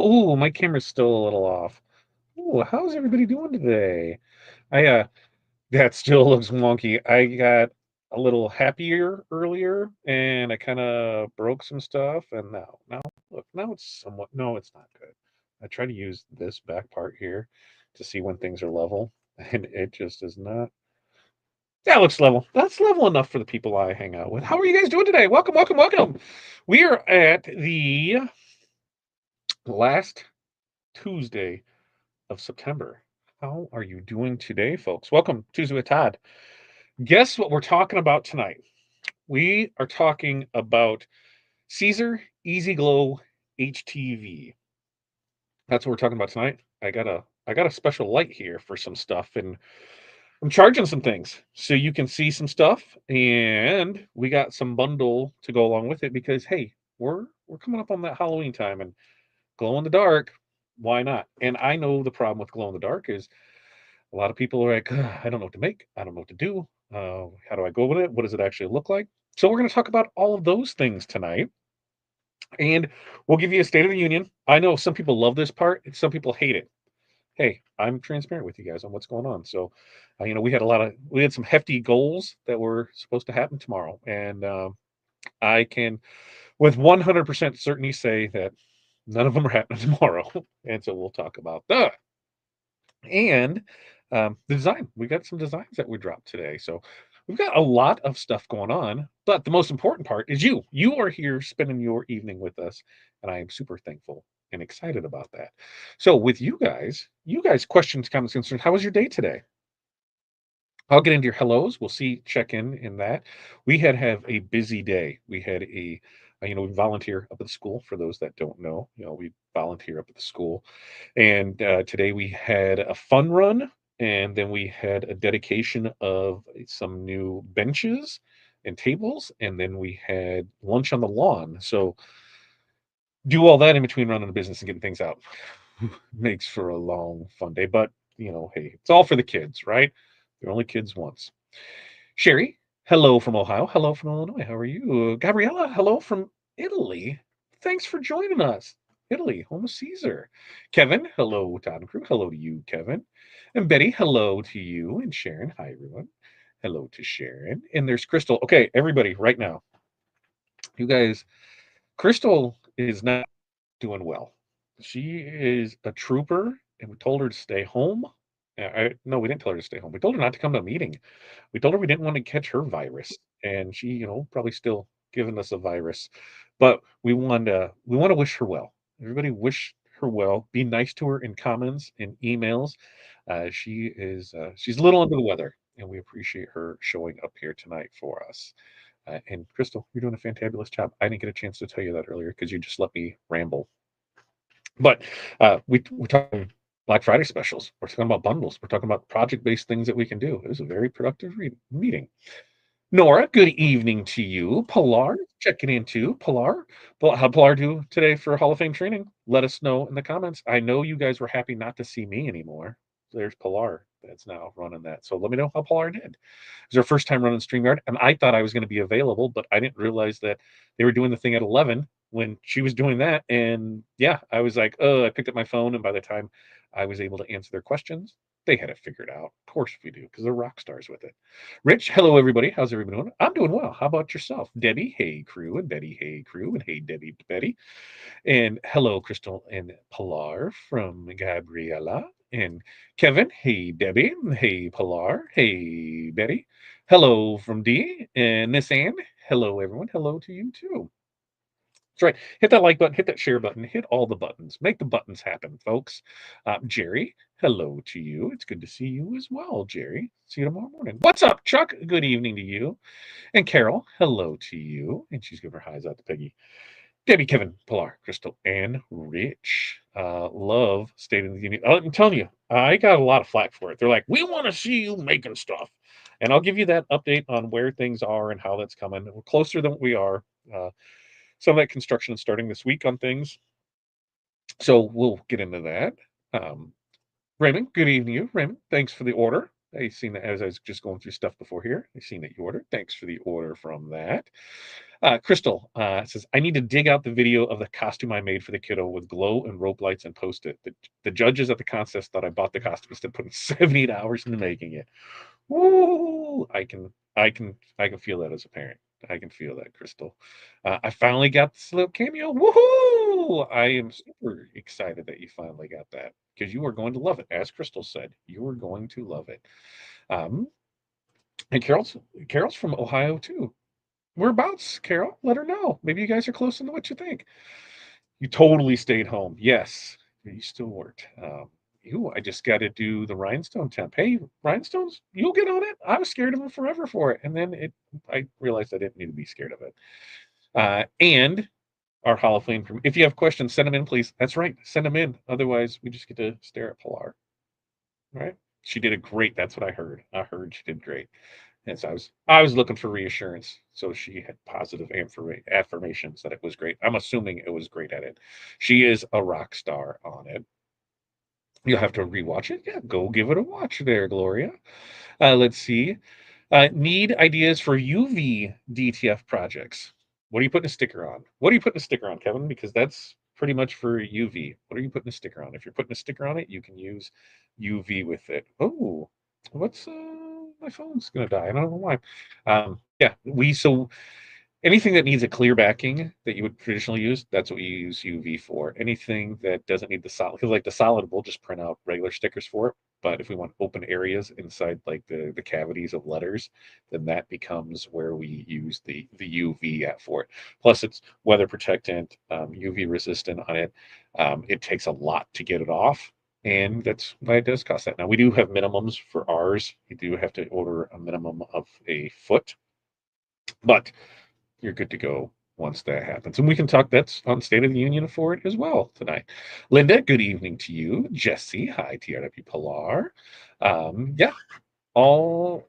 Ooh, my camera's still a little off. Ooh, how's everybody doing today? I that still looks wonky. I got a little happier earlier and I kind of broke some stuff and now look, now it's somewhat no, it's not good. I try to use this back part here to see when things are level and it just is not. That looks level. That's level enough for the people I hang out with. How are you guys doing today? Welcome, welcome, welcome. We are at the last Tuesday of September. How are you doing today, folks? Welcome to Tuesday with Todd. Guess what we're talking about tonight? We are talking about Siser Easy Glow HTV. That's what we're talking about tonight. I got a special light here for some stuff, and I'm charging some things so you can see some stuff, and we got some bundle to go along with it because hey, we're coming up on that Halloween time and glow in the dark. Why not? And I know the problem with glow in the dark is a lot of people are like, "Ugh, I don't know what to make. I don't know what to do. How do I go with it? What does it actually look like?" So we're going to talk about all of those things tonight, and we'll give you a state of the union. I know some people love this part, and some people hate it. Hey, I'm transparent with you guys on what's going on. So, we had some hefty goals that were supposed to happen tomorrow, and I can, with 100% certainty, say that none of them are happening tomorrow. And so we'll talk about that. And the design. We got some designs that we dropped today. So we've got a lot of stuff going on. But the most important part is you. You are here spending your evening with us. And I am super thankful and excited about that. So with you guys, questions, comments, concerns. How was your day today? I'll get into your hellos. We'll see, check in that. We had have a busy day. We had we volunteer up at the school. For those that don't know, we volunteer up at the school. And today we had a fun run, and then we had a dedication of some new benches and tables, and then we had lunch on the lawn. So do all that in between running the business and getting things out. Makes for a long, fun day. But hey, it's all for the kids, right? They're only kids once. Sherry, hello from Ohio. Hello from Illinois. How are you? Gabriella, hello from Italy. Thanks for joining us. Italy, home of Caesar. Kevin, hello, Todd and crew. Hello to you, Kevin. And Betty, hello to you. And Sharon, hi, everyone. Hello to Sharon. And there's Crystal. Okay, everybody, right now, you guys, Crystal is not doing well. She is a trooper, and we told her to stay home. No, we didn't tell her to stay home. We told her not to come to a meeting. We told her we didn't want to catch her virus, and she, probably still giving us a virus. But we want to wish her well. Everybody wish her well. Be nice to her in comments and emails. She's a little under the weather, and we appreciate her showing up here tonight for us. And Crystal, you're doing a fantabulous job. I didn't get a chance to tell you that earlier because you just let me ramble. But we're talking Black Friday specials. We're talking about bundles. We're talking about project-based things that we can do. It was a very productive meeting. Nora, good evening to you. Pilar, checking in too. Pilar, how'd Pilar do today for Hall of Fame training? Let us know in the comments. I know you guys were happy not to see me anymore. There's Pilar that's now running that. So let me know how Pilar did. It was her first time running StreamYard, and I thought I was going to be available, but I didn't realize that they were doing the thing at 11 when she was doing that. And yeah, I was like, oh, I picked up my phone, and by the time I was able to answer their questions, they had it figured out. Of course we do, because they're rock stars with it. Rich, hello everybody. How's everybody doing? I'm doing well. How about yourself? Debbie, hey crew, and Betty, hey crew, and hey Debbie, Betty. And hello, Crystal and Pilar from Gabriella. And Kevin, hey Debbie, hey Pilar, hey Betty. Hello from D. And Miss Ann, hello everyone. Hello to you too. That's right. Hit that like button, hit that share button, hit all the buttons. Make the buttons happen, folks. Jerry, hello to you. It's good to see you as well, Jerry. See you tomorrow morning. What's up, Chuck? Good evening to you. And Carol, hello to you. And she's giving her highs out to Peggy. Debbie, Kevin, Pilar, Crystal, and Rich. Love State of the Union. I'm telling you, I got a lot of flack for it. They're like, we want to see you making stuff. And I'll give you that update on where things are and how that's coming. We're closer than we are. Some of that construction is starting this week on things. So we'll get into that. Um, Raymond, good evening to you. Raymond, thanks for the order. I seen that as I was just going through stuff before here. I seen that you ordered. Thanks for the order from that. Crystal says, I need to dig out the video of the costume I made for the kiddo with glow and rope lights and post it. The judges at the contest thought I bought the costume instead of putting 78 hours into making it. Woo! I can feel that as a parent. I can feel that, Crystal. I finally got this little cameo. Woohoo! I am super excited that you finally got that because you are going to love it. As Crystal said, you are going to love it. Um, and Carol's from Ohio too. Whereabouts, Carol? Let her know. Maybe you guys are close into what you think. You totally stayed home. Yes, you still worked. I just got to do the rhinestone temp. Hey, rhinestones, you'll get on it. I was scared of them forever for it, and then I realized I didn't need to be scared of it. And our Hall of Fame. If you have questions, send them in, please. That's right, send them in. Otherwise, we just get to stare at Pilar. Right? She did a great. That's what I heard. I heard she did great. And so I was looking for reassurance. So she had positive affirmations that it was great. I'm assuming it was great at it. She is a rock star on it. You'll have to rewatch it. Yeah, go give it a watch there, Gloria. Let's see. Need ideas for UV DTF projects. What are you putting a sticker on? What are you putting a sticker on, Kevin? Because that's pretty much for UV. What are you putting a sticker on? If you're putting a sticker on it, you can use UV with it. Oh, what's my phone's gonna die. I don't know why. Yeah, anything that needs a clear backing that you would traditionally use, that's what you use UV for. Anything that doesn't need the solid, because like the solid, we'll just print out regular stickers for it. But if we want open areas inside like the cavities of letters, then that becomes where we use the UV at for it. Plus, it's weather protectant, UV resistant on it. It takes a lot to get it off. And that's why it does cost that. Now, we do have minimums for ours. You do have to order a minimum of a foot, but you're good to go once that happens. And we can talk that's on State of the Union for it as well tonight. Linda, good evening to you. Jesse, hi, TRW Pilar. Yeah, all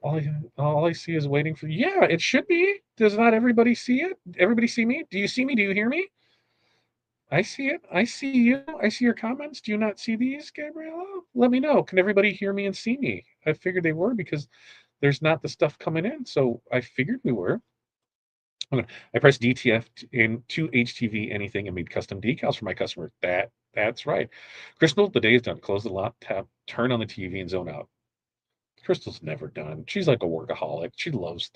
I see is waiting for. Yeah, it should be. Does not everybody see it? Everybody see me? Do you see me? Do you hear me? I see it. I see you. I see your comments. Do you not see these, Gabriella? Let me know. Can everybody hear me and see me? I figured they were because there's not the stuff coming in. So I figured we were. I pressed DTF into HTV anything and made custom decals for my customer. That's right. Crystal, the day is done. Close the laptop, turn on the TV, and zone out. Crystal's never done. She's like a workaholic. She loves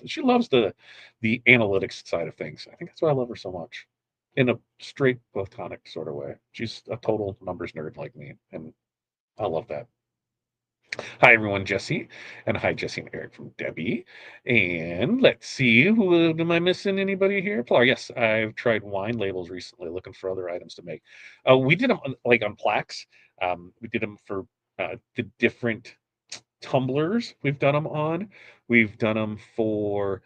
the analytics side of things. I think that's why I love her so much. In a straight platonic sort of way. She's a total numbers nerd like me, and I love that. Hi, everyone, Jesse. And hi, Jesse and Eric from Debbie. And let's see, who am I missing? Anybody here? Pilar, yes, I've tried wine labels recently, looking for other items to make. We did them like on plaques. We did them for the different tumblers we've done them on. We've done them for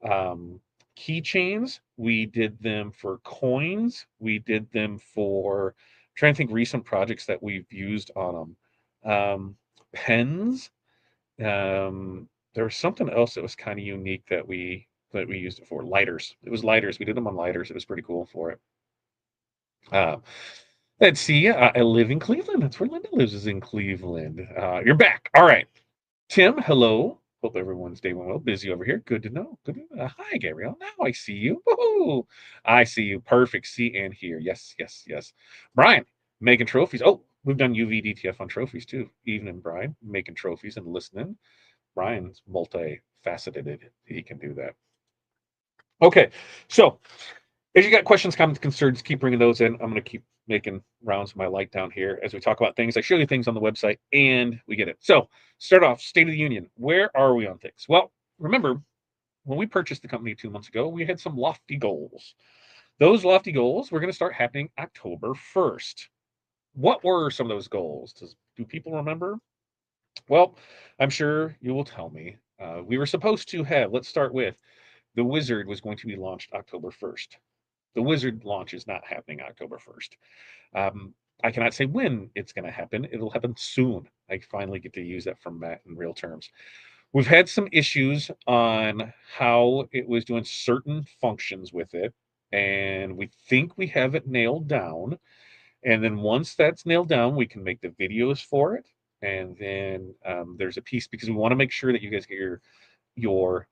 um, keychains. We did them for coins. We did them for, I'm trying to think recent projects that we've used on them. Pens. There was something else that was kind of unique that we used it for. Lighters. It was lighters. We did them on lighters. It was pretty cool for it. Uh, let's see. I live in Cleveland. That's where Linda lives, is in Cleveland. You're back. All right. Tim, hello. Hope everyone's day went well. Busy over here. Good to know. Good to know. Hi, Gabrielle. Now I see you. Woohoo! I see you. Perfect. See and hear. Yes, yes, yes. Brian, making trophies. Oh, we've done UVDTF on trophies too. Evening, Brian, making trophies and listening. Brian's multifaceted. He can do that. Okay, so if you got questions, comments, concerns, keep bringing those in. I'm going to keep making rounds of my light down here as we talk about things. I show you things on the website and we get it. So, start off State of the Union. Where are we on things? Well, remember when we purchased the company 2 months ago, we had some lofty goals. Those lofty goals were going to start happening October 1st. What were some of those goals? Do people remember? Well, I'm sure you will tell me. We were supposed to have, let's start with, the Wizard was going to be launched October 1st. The Wizard launch is not happening October 1st. I cannot say when it's going to happen. It'll happen soon. I finally get to use that from Matt in real terms. We've had some issues on how it was doing certain functions with it, and we think we have it nailed down. And then once that's nailed down, we can make the videos for it. And then there's a piece because we want to make sure that you guys get your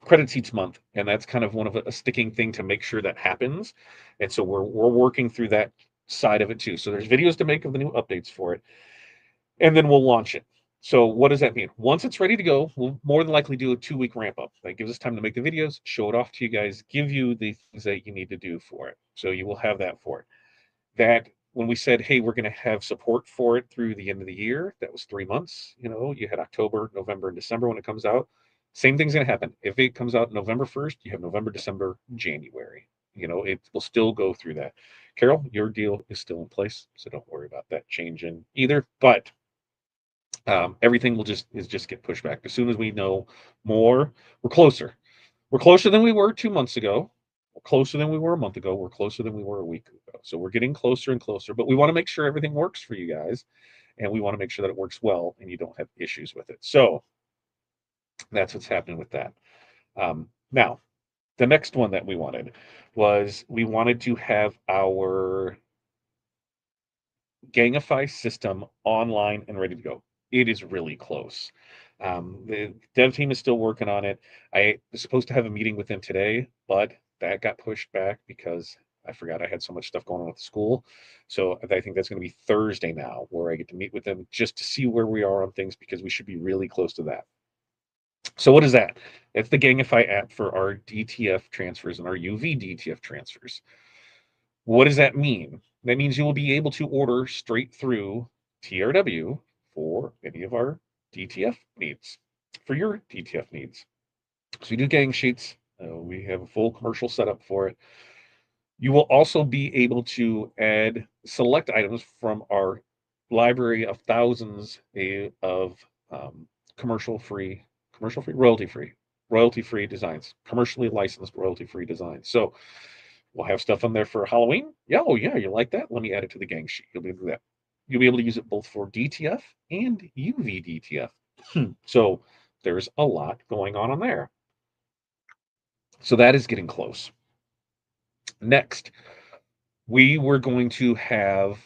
credits each month, and that's kind of one of a sticking thing to make sure that happens. And so we're working through that side of it too. So there's videos to make of the new updates for it, and then we'll launch it. So what does that mean? Once it's ready to go, we'll more than likely do a 2-week ramp up. That gives us time to make the videos, show it off to you guys, give you the things that you need to do for it. So you will have that for it. That when we said, hey, we're going to have support for it through the end of the year, that was 3 months. You had October, November, and December when it comes out. Same thing's going to happen. If it comes out November 1st, you have November, December, January. It will still go through that. Carol, your deal is still in place, so don't worry about that changing either. But everything will just get pushed back. As soon as we know more, we're closer. We're closer than we were 2 months ago. We're closer than we were a month ago. We're closer than we were a week ago. So we're getting closer and closer, but we want to make sure everything works for you guys, and we want to make sure that it works well and you don't have issues with it. So that's what's happening with that. Now, the next one that we wanted to have our Gangify system online and ready to go. It is really close. The dev team is still working on it. I was supposed to have a meeting with them today, but that got pushed back because I forgot I had so much stuff going on with the school. So I think that's going to be Thursday now, where I get to meet with them just to see where we are on things, because we should be really close to that. So what is that? It's the Gangify app for our DTF transfers and our UV DTF transfers. What does that mean? That means you will be able to order straight through TRW for any of our DTF needs, for your DTF needs. So we do gang sheets. We have a full commercial setup for it. You will also be able to add select items from our library of thousands of royalty-free designs, commercially licensed royalty-free designs. So we'll have stuff on there for Halloween. Yeah, oh yeah, you like that? Let me add it to the gang sheet. You'll be able to do that. You'll be able to use it both for DTF and UV DTF. So there's a lot going on there. So that is getting close. Next, we were going to have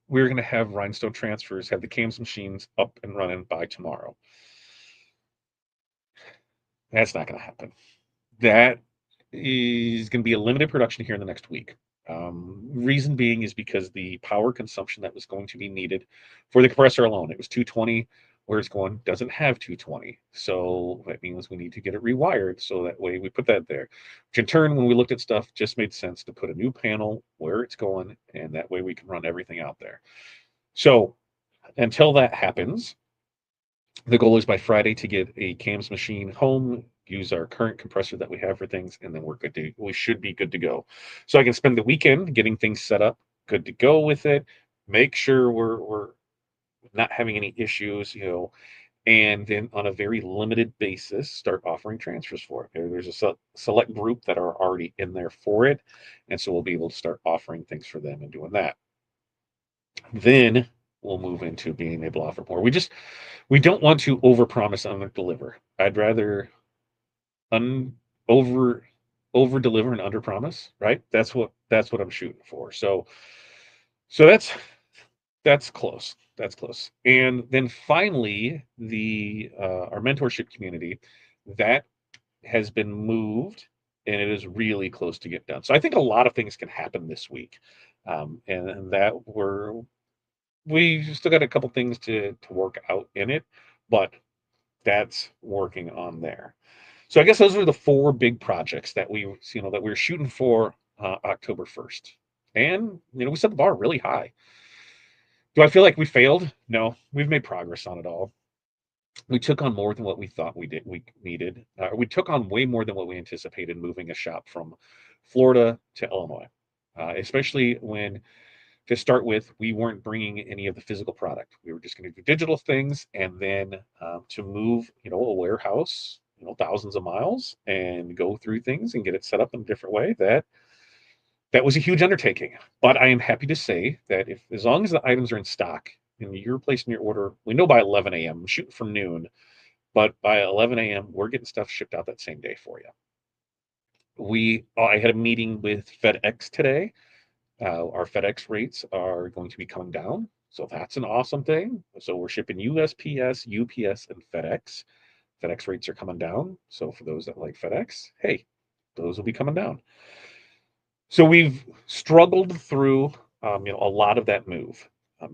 Rhinestone Transfers, have the CAMS machines up and running by tomorrow. That's not going to happen. That is going to be a limited production here in the next week. Reason being is because the power consumption that was going to be needed for the compressor alone, it was 220. Where it's going doesn't have 220. So that means we need to get it rewired. So that way we put that there. Which in turn, when we looked at stuff, just made sense to put a new panel where it's going, and that way we can run everything out there. So until that happens, the goal is by Friday to get a CAMS machine home, use our current compressor that we have for things, and then we should be good to go. So I can spend the weekend getting things set up, good to go with it, make sure we're not having any issues, and then on a very limited basis, start offering transfers for it. There's a select group that are already in there for it, and so we'll be able to start offering things for them and doing that. Then we'll move into being able to offer more. We don't want to overpromise and underdeliver. I'd rather over deliver and underpromise, right? That's what I'm shooting for. So that's close. That's close. And then finally, the our mentorship community, that has been moved, and it is really close to get done. So I think a lot of things can happen this week, and that we still got a couple things to work out in it, but that's working on there. So I guess those are the 4 big projects that we're shooting for October 1st. And we set the bar really high. Do I feel like we failed? No, we've made progress on it all. We took on more than what we thought we needed. We took on way more than what we anticipated moving a shop from Florida to Illinois, especially when, to start with, we weren't bringing any of the physical product. We were just going to do digital things, and then to move, a warehouse, thousands of miles, and go through things and get it set up in a different way. That was a huge undertaking. But I am happy to say that as long as the items are in stock and you're placing your order, we know by 11 a.m. I'm shooting from noon, but by 11 a.m. we're getting stuff shipped out that same day for you. I had a meeting with FedEx today. Our FedEx rates are going to be coming down, so that's an awesome thing. So we're shipping USPS, UPS, and FedEx. FedEx rates are coming down. So for those that like FedEx, hey, those will be coming down. So we've struggled through, a lot of that move.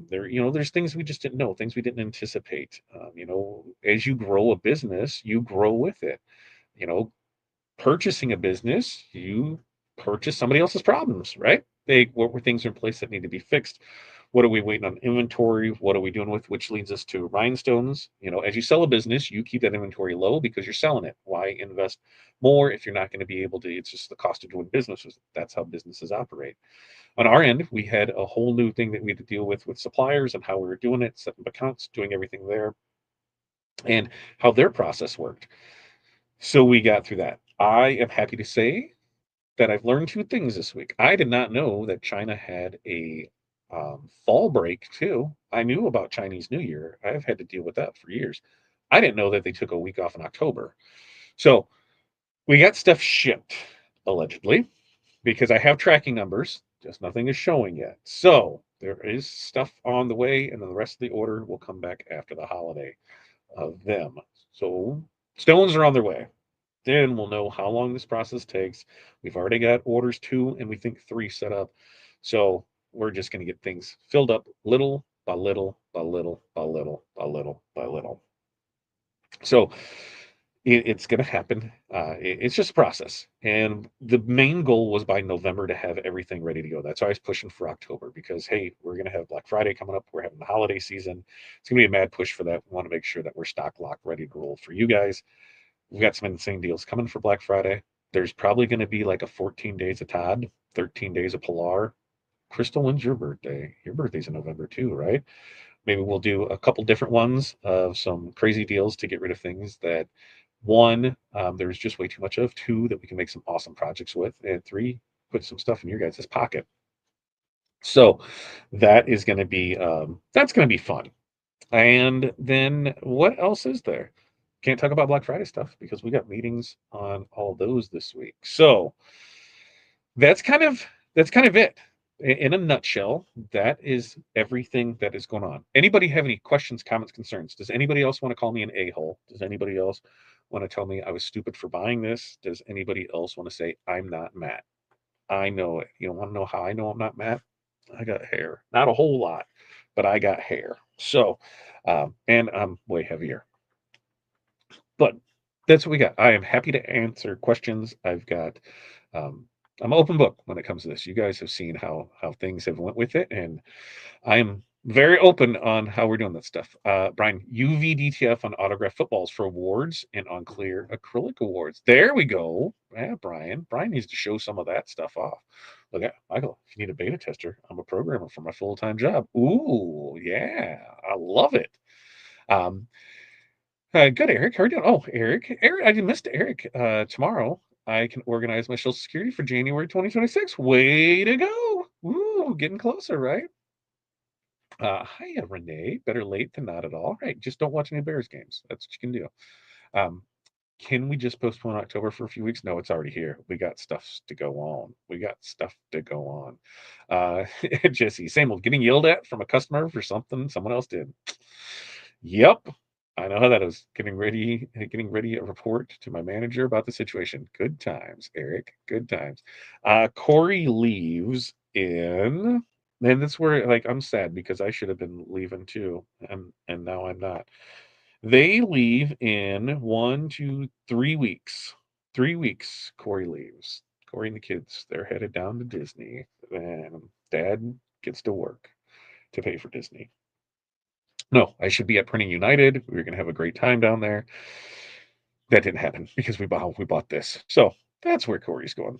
There's things we just didn't know, things we didn't anticipate. As you grow a business, you grow with it. You know, purchasing a business, you purchase somebody else's problems, right? What were things in place that need to be fixed? What are we waiting on inventory? What are we doing with, which leads us to rhinestones? As you sell a business, you keep that inventory low because you're selling it. Why invest more if you're not going to be able to? It's just the cost of doing businesses. That's how businesses operate. On our end, we had a whole new thing that we had to deal with suppliers and how we were doing it, setting up accounts, doing everything there, and how their process worked. So we got through that. I am happy to say that I've learned two things this week. I did not know that China had a fall break too. I knew about Chinese New Year. I've had to deal with that for years. I didn't know that they took a week off in October. So we got stuff shipped, allegedly, because I have tracking numbers, just nothing is showing yet. So there is stuff on the way, and then the rest of the order will come back after the holiday of them. So stones are on their way. Then we'll know how long this process takes. We've already got orders 2 and we think 3 set up. So we're just going to get things filled up little by little by little by little by little by little. So it's going to happen. It's just a process. And the main goal was by November to have everything ready to go. That's why I was pushing for October because, hey, we're going to have Black Friday coming up. We're having the holiday season. It's going to be a mad push for that. We want to make sure that we're stock locked, ready to roll for you guys. We've got some insane deals coming for Black Friday. There's probably going to be like a 14 days of Todd, 13 days of Pilar. Crystal, when's your birthday? Your birthday's in November too, right? Maybe we'll do a couple different ones of some crazy deals to get rid of things that, one, there's just way too much of. Two, that we can make some awesome projects with. And three, put some stuff in your guys' pocket. So that's going to be fun. And then what else is there? Can't talk about Black Friday stuff because we got meetings on all those this week. So that's kind of it. In a nutshell, that is everything that is going on. Anybody have any questions, comments, concerns? Does anybody else want to call me an a-hole? Does anybody else want to tell me I was stupid for buying this? Does anybody else want to say I'm not Matt? I know it. You don't want to know how I know I'm not Matt? I got hair. Not a whole lot, but I got hair. So, and I'm way heavier. But that's what we got. I am happy to answer questions. Um, I'm an open book when it comes to this. You guys have seen how things have went with it, and I am very open on how we're doing that stuff. Brian, UV DTF on autographed footballs for awards and on clear acrylic awards. There we go. Yeah, Brian. Brian needs to show some of that stuff off. Look at Michael. If you need a beta tester, I'm a programmer for my full-time job. Ooh, yeah, I love it. Um, good, Eric. How are you doing? Oh, Eric, I missed Eric. Tomorrow I can organize my Social Security for January 2026. Way to go! Ooh, getting closer, right? Hiya, Renee. Better late than not at all. Right, just don't watch any Bears games. That's what you can do. Um, can we just postpone October for a few weeks? No, it's already here. We got stuff to go on. We got stuff to go on. Jesse, same old. Getting yelled at from a customer for something someone else did. Yep. I know how that is. Getting ready a report to my manager about the situation. Good times, Eric. Good times. Corey leaves in, and that's where like I'm sad because I should have been leaving too, and now I'm not. They leave in 1, 2, 3 weeks. 3 weeks. Corey leaves. Corey and the kids, they're headed down to Disney, and Dad gets to work to pay for Disney. No, I should be at Printing United. We were going to have a great time down there. That didn't happen because we bought this. So that's where Corey's going.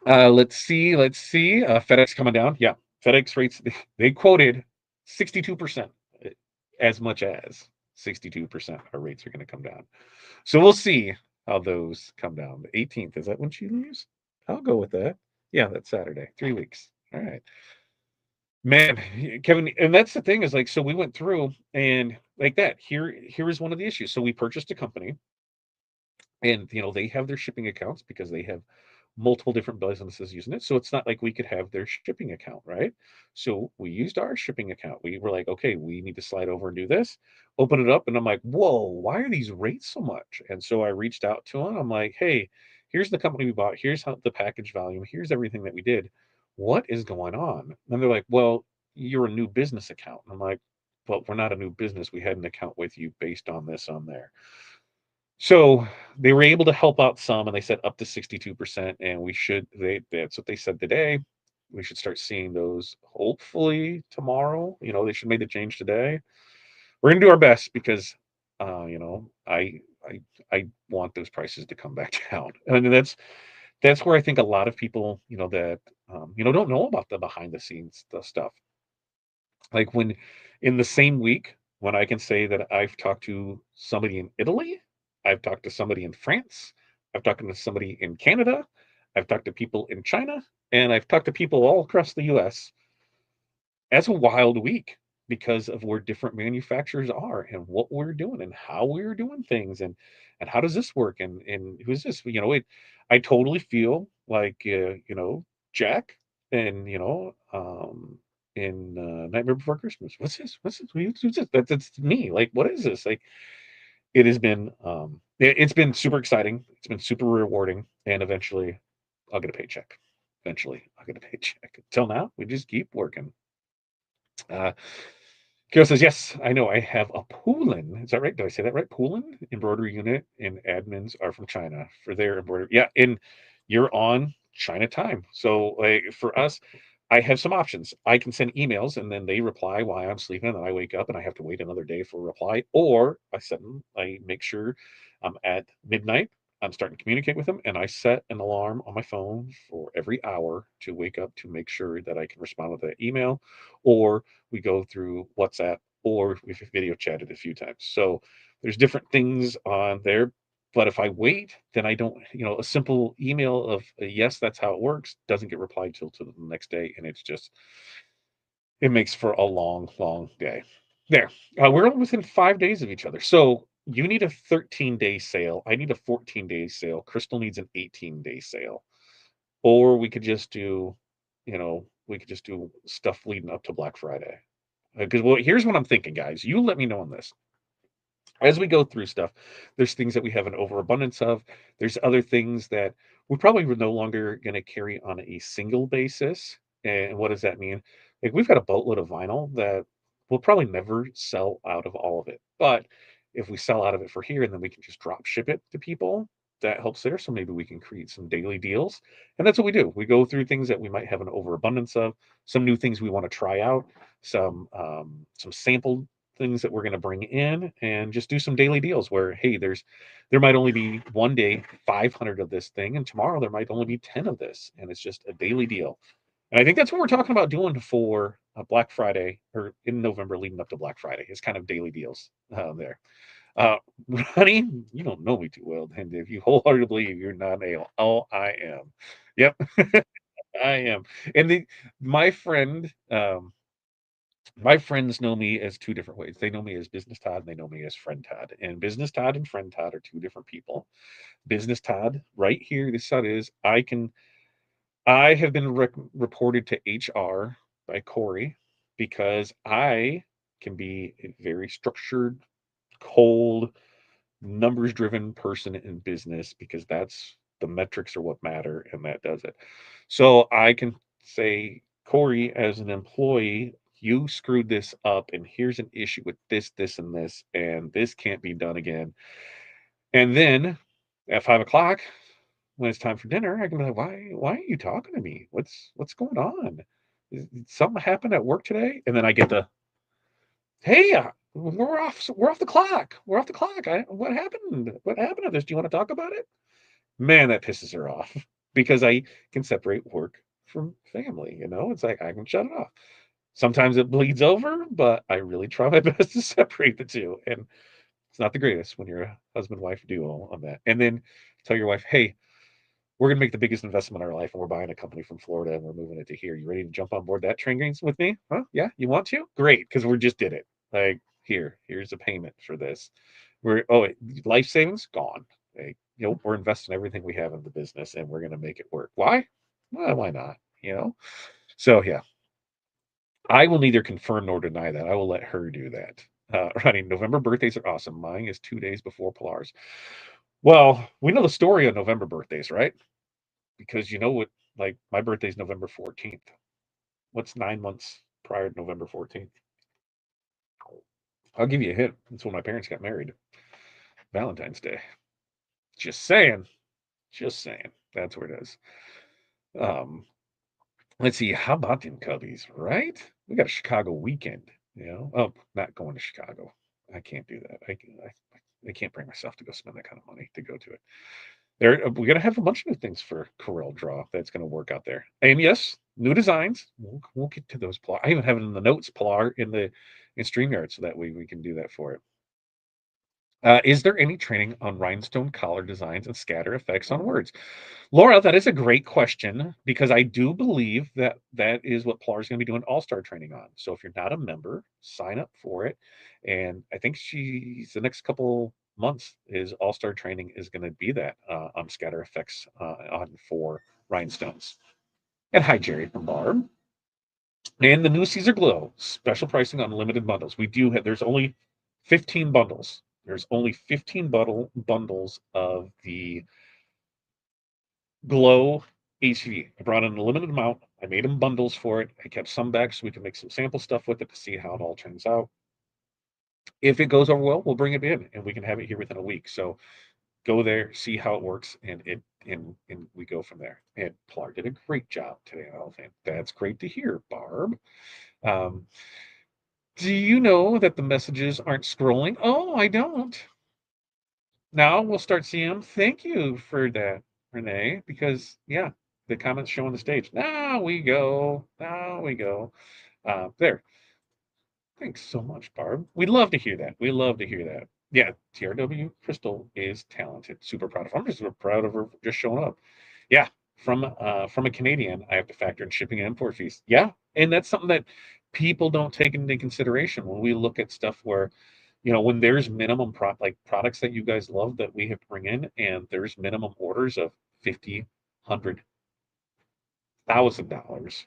Let's see. FedEx coming down. Yeah, FedEx rates. They quoted 62%, as much as 62%. Our rates are going to come down. So we'll see how those come down. The 18th, is that when she leaves? I'll go with that. Yeah, that's Saturday. 3 weeks. All right. Man, Kevin, and that's the thing is like, so we went through and like that. Here is one of the issues. So we purchased a company, and they have their shipping accounts because they have multiple different businesses using it. So it's not like we could have their shipping account, right? So we used our shipping account. We were like, okay, we need to slide over and do this, open it up. And I'm like, whoa, why are these rates so much? And so I reached out to them. I'm like, hey, here's the company we bought. Here's how the package volume. Here's everything that we did. What is going on? And they're like, well, you're a new business account. And I'm like, but we're not a new business. We had an account with you based on this on there. So they were able to help out some, and they said up to 62%, and that's what they said today. We should start seeing those hopefully tomorrow. They should make the change today. We're gonna do our best because I want those prices to come back down. And that's where I think a lot of people, that don't know about the behind the scenes the stuff. Like when in the same week, when I can say that I've talked to somebody in Italy, I've talked to somebody in France, I've talked to somebody in Canada, I've talked to people in China, and I've talked to people all across the US. That's a wild week because of where different manufacturers are and what we're doing and how we're doing things and how does this work and who's this? I totally feel like Jack and in Nightmare Before Christmas. What's this? What's this? Who's this? That's me. Like, what is this? Like, it has been it's been super exciting. It's been super rewarding, and eventually, I'll get a paycheck. Eventually, I'll get a paycheck. Until now, we just keep working. Uh, Kiro says, yes, I know. I have a Poolin. Is that right? Did I say that right? Poolin embroidery unit and admins are from China for their embroidery. Yeah, and you're on China time. So like for us, I have some options. I can send emails and then they reply while I'm sleeping, and then I wake up and I have to wait another day for a reply. Or I make sure at midnight I'm starting to communicate with them, and I set an alarm on my phone for every hour to wake up to make sure that I can respond with that email, or we go through WhatsApp, or we've video chatted a few times. So there's different things on there. But if I wait, then I don't, a simple email of yes, that's how it works doesn't get replied till the next day. And it makes for a long, long day. There. We're within 5 days of each other. So you need a 13-day sale. I need a 14-day sale. Crystal needs an 18-day sale. Or we could just do stuff leading up to Black Friday. Because here's what I'm thinking, guys. You let me know on this. As we go through stuff, there's things that we have an overabundance of. There's other things that we're probably no longer going to carry on a single basis. And what does that mean? Like we've got a boatload of vinyl that we'll probably never sell out of all of it. But if we sell out of it for here and then we can just drop ship it to people, that helps there. So maybe we can create some daily deals. And that's what we do. We go through things that we might have an overabundance of, some new things we want to try out, some sample things that we're going to bring in, and just do some daily deals where hey, there might only be one day 500 of this thing, and tomorrow there might only be 10 of this, and it's just a daily deal. And I think that's what we're talking about doing for Black Friday, or in November leading up to Black Friday, is kind of daily deals there. uh Ronnie, you don't know me too well, and if you wholeheartedly believe you're not male, oh, I am. Yep. I am. And my friend my friends know me as two different ways. They know me as Business Todd, and they know me as Friend Todd. And Business Todd and Friend Todd are two different people. Business Todd, right here, this Todd is I have been reported to HR by Corey because I can be a very structured, cold, numbers driven person in business because that's the metrics are what matter, and that does it. So I can say, Corey, as an employee, you screwed this up, and here's an issue with this, and this, and this can't be done again. And then at 5 o'clock, when it's time for dinner, I can be like, why are you talking to me? What's going on? Did something happen at work today? And then I get the, hey, we're off the clock. We're off the clock. What happened? What happened to this? Do you want to talk about it? Man, that pisses her off because I can separate work from family. It's like I can shut it off. Sometimes it bleeds over, but I really try my best to separate the two. And it's not the greatest when you're a husband wife duo on that. And then tell your wife, hey, we're going to make the biggest investment in our life, and we're buying a company from Florida and we're moving it to here. You ready to jump on board that train with me? Huh? Yeah, you want to? Great, because we just did it. Like, here's a payment for this. Life savings gone. Hey, we're investing everything we have in the business, and we're going to make it work. Why? Well, why not? So yeah, I will neither confirm nor deny that. I will let her do that. Running November birthdays are awesome. Mine is 2 days before Pilar's. Well, we know the story of November birthdays, right? Because you know what? Like my birthday's November 14th. What's 9 months prior to November 14th? I'll give you a hint. That's when my parents got married. Valentine's Day. Just saying. Just saying. That's where it is. Um, let's see. How about them Cubbies, right? We got a Chicago weekend. Oh, not going to Chicago. I can't do that. I can't bring myself to go spend that kind of money to go to it. We're gonna have a bunch of new things for Corel Draw that's gonna work out there. And yes, new designs. We'll get to those. I even have it in the notes, Pilar, in StreamYard, so that way we can do that for it. Is there any training on rhinestone collar designs and scatter effects on words? Laura, that is a great question because I do believe that that is what Pilar is going to be doing All-Star training on. So if you're not a member, sign up for it. And I think she's the next couple months is All-Star training is going to be that on scatter effects on for rhinestones. And hi, Jerry from Barb. And the new Caesar Glow special pricing on limited bundles. We do have, there's only 15 bundles. There's only 15 bundles of the Glow HTV. I brought in a limited amount. I made them bundles for it. I kept some back so we can make some sample stuff with it to see how it all turns out. If it goes over well, we'll bring it in and we can have it here within a week. So go there, see how it works, and we go from there. And Pilar did a great job today on Elephant. That's great to hear, Barb. Um, do you know that the messages aren't scrolling? Oh, I don't. Now we'll start seeing them. Thank you for that, Renee, because yeah, the comments show on the stage. Now we go. Now we go. There. Thanks so much, Barb. We love to hear that. We love to hear that. Yeah, TRW Crystal is talented. Super proud of her. I'm just super proud of her for just showing up. Yeah, from a Canadian, I have to factor in shipping and import fees. Yeah, and that's something that people don't take into consideration when we look at stuff where, when there's minimum like products that you guys love that we have to bring in, and there's minimum orders of 50, $100,000.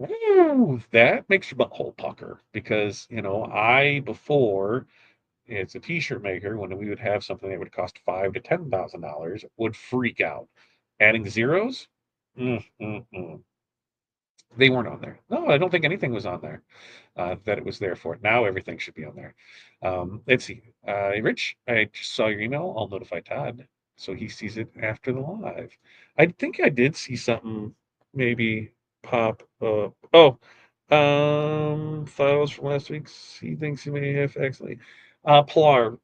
Ooh, that makes your butthole pucker because I before it's a t-shirt maker when we would have something that would cost $5,000 to $10,000 would freak out. Adding zeros, mm, mm, mm. They weren't on there. No, I don't think anything was on there that it was there for. Now everything should be on there. Let's see. Rich, I just saw your email. I'll notify Todd so he sees it after the live. I think I did see something maybe pop up. Oh, files from last week. He thinks he may have accidentally. Pilar,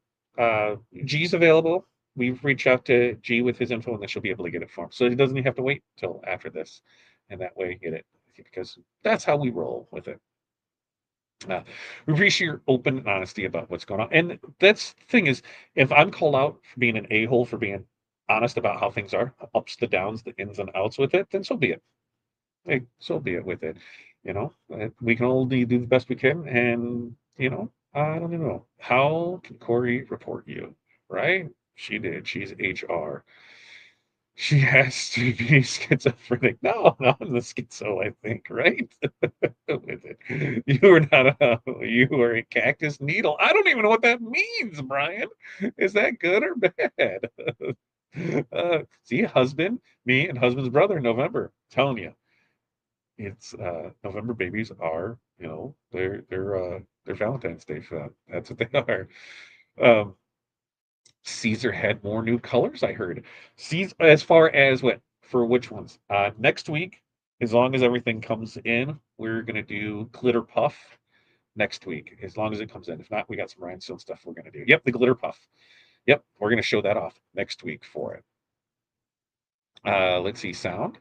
G's available. We've reached out to G with his info, and then she'll be able to get it for him. So he doesn't even have to wait till after this, and that way get it because that's how we roll with it. We appreciate your open and honesty about what's going on, and that's the thing is, if I'm called out for being an a-hole for being honest about how things are, ups, the downs, the ins and outs with it, then so be it. Hey, so be it with it. We can only do the best we can, and I don't even know how can Corey report you, right? She did. She's HR. She has to be schizophrenic. No, not in the schizo, I think, right? With it. You are a cactus needle. I don't even know what that means, Brian. Is that good or bad? See, husband, me, and husband's brother in November. Telling you, it's November babies are, they're Valentine's Day for that. That's what they are. Um, Caesar had more new colors, I heard. Caesar, as far as what for which ones? Next week, as long as everything comes in, we're gonna do glitter puff next week, as long as it comes in. If not, we got some rhinestone stuff we're gonna do. Yep, the glitter puff. Yep, we're gonna show that off next week for it. Let's see, sound.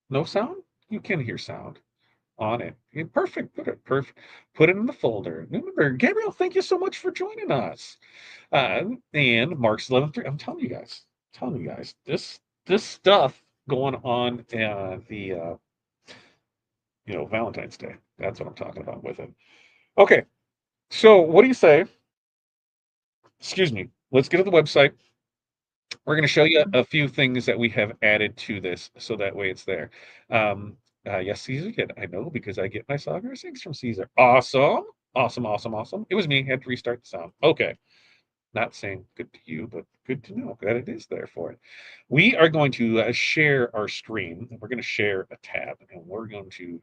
No sound? You can hear sound on it. Yeah, perfect. Put it perfect. Put it in the folder. Remember, Gabriel, thank you so much for joining us. And Mark's 11:3. Telling you guys, this stuff going on the Valentine's Day. That's what I'm talking about with it. Okay, so what do you say? Excuse me. Let's get to the website. We're going to show you a few things that we have added to this, so that way it's there. Um, yes, Caesar did. I know because I get my Saga 6 from Caesar. Awesome. Awesome, awesome, awesome. It was me. Had to restart the sound. Okay. Not saying good to you, but good to know that it is there for it. We are going to share our screen. And we're going to share a tab, and we're going to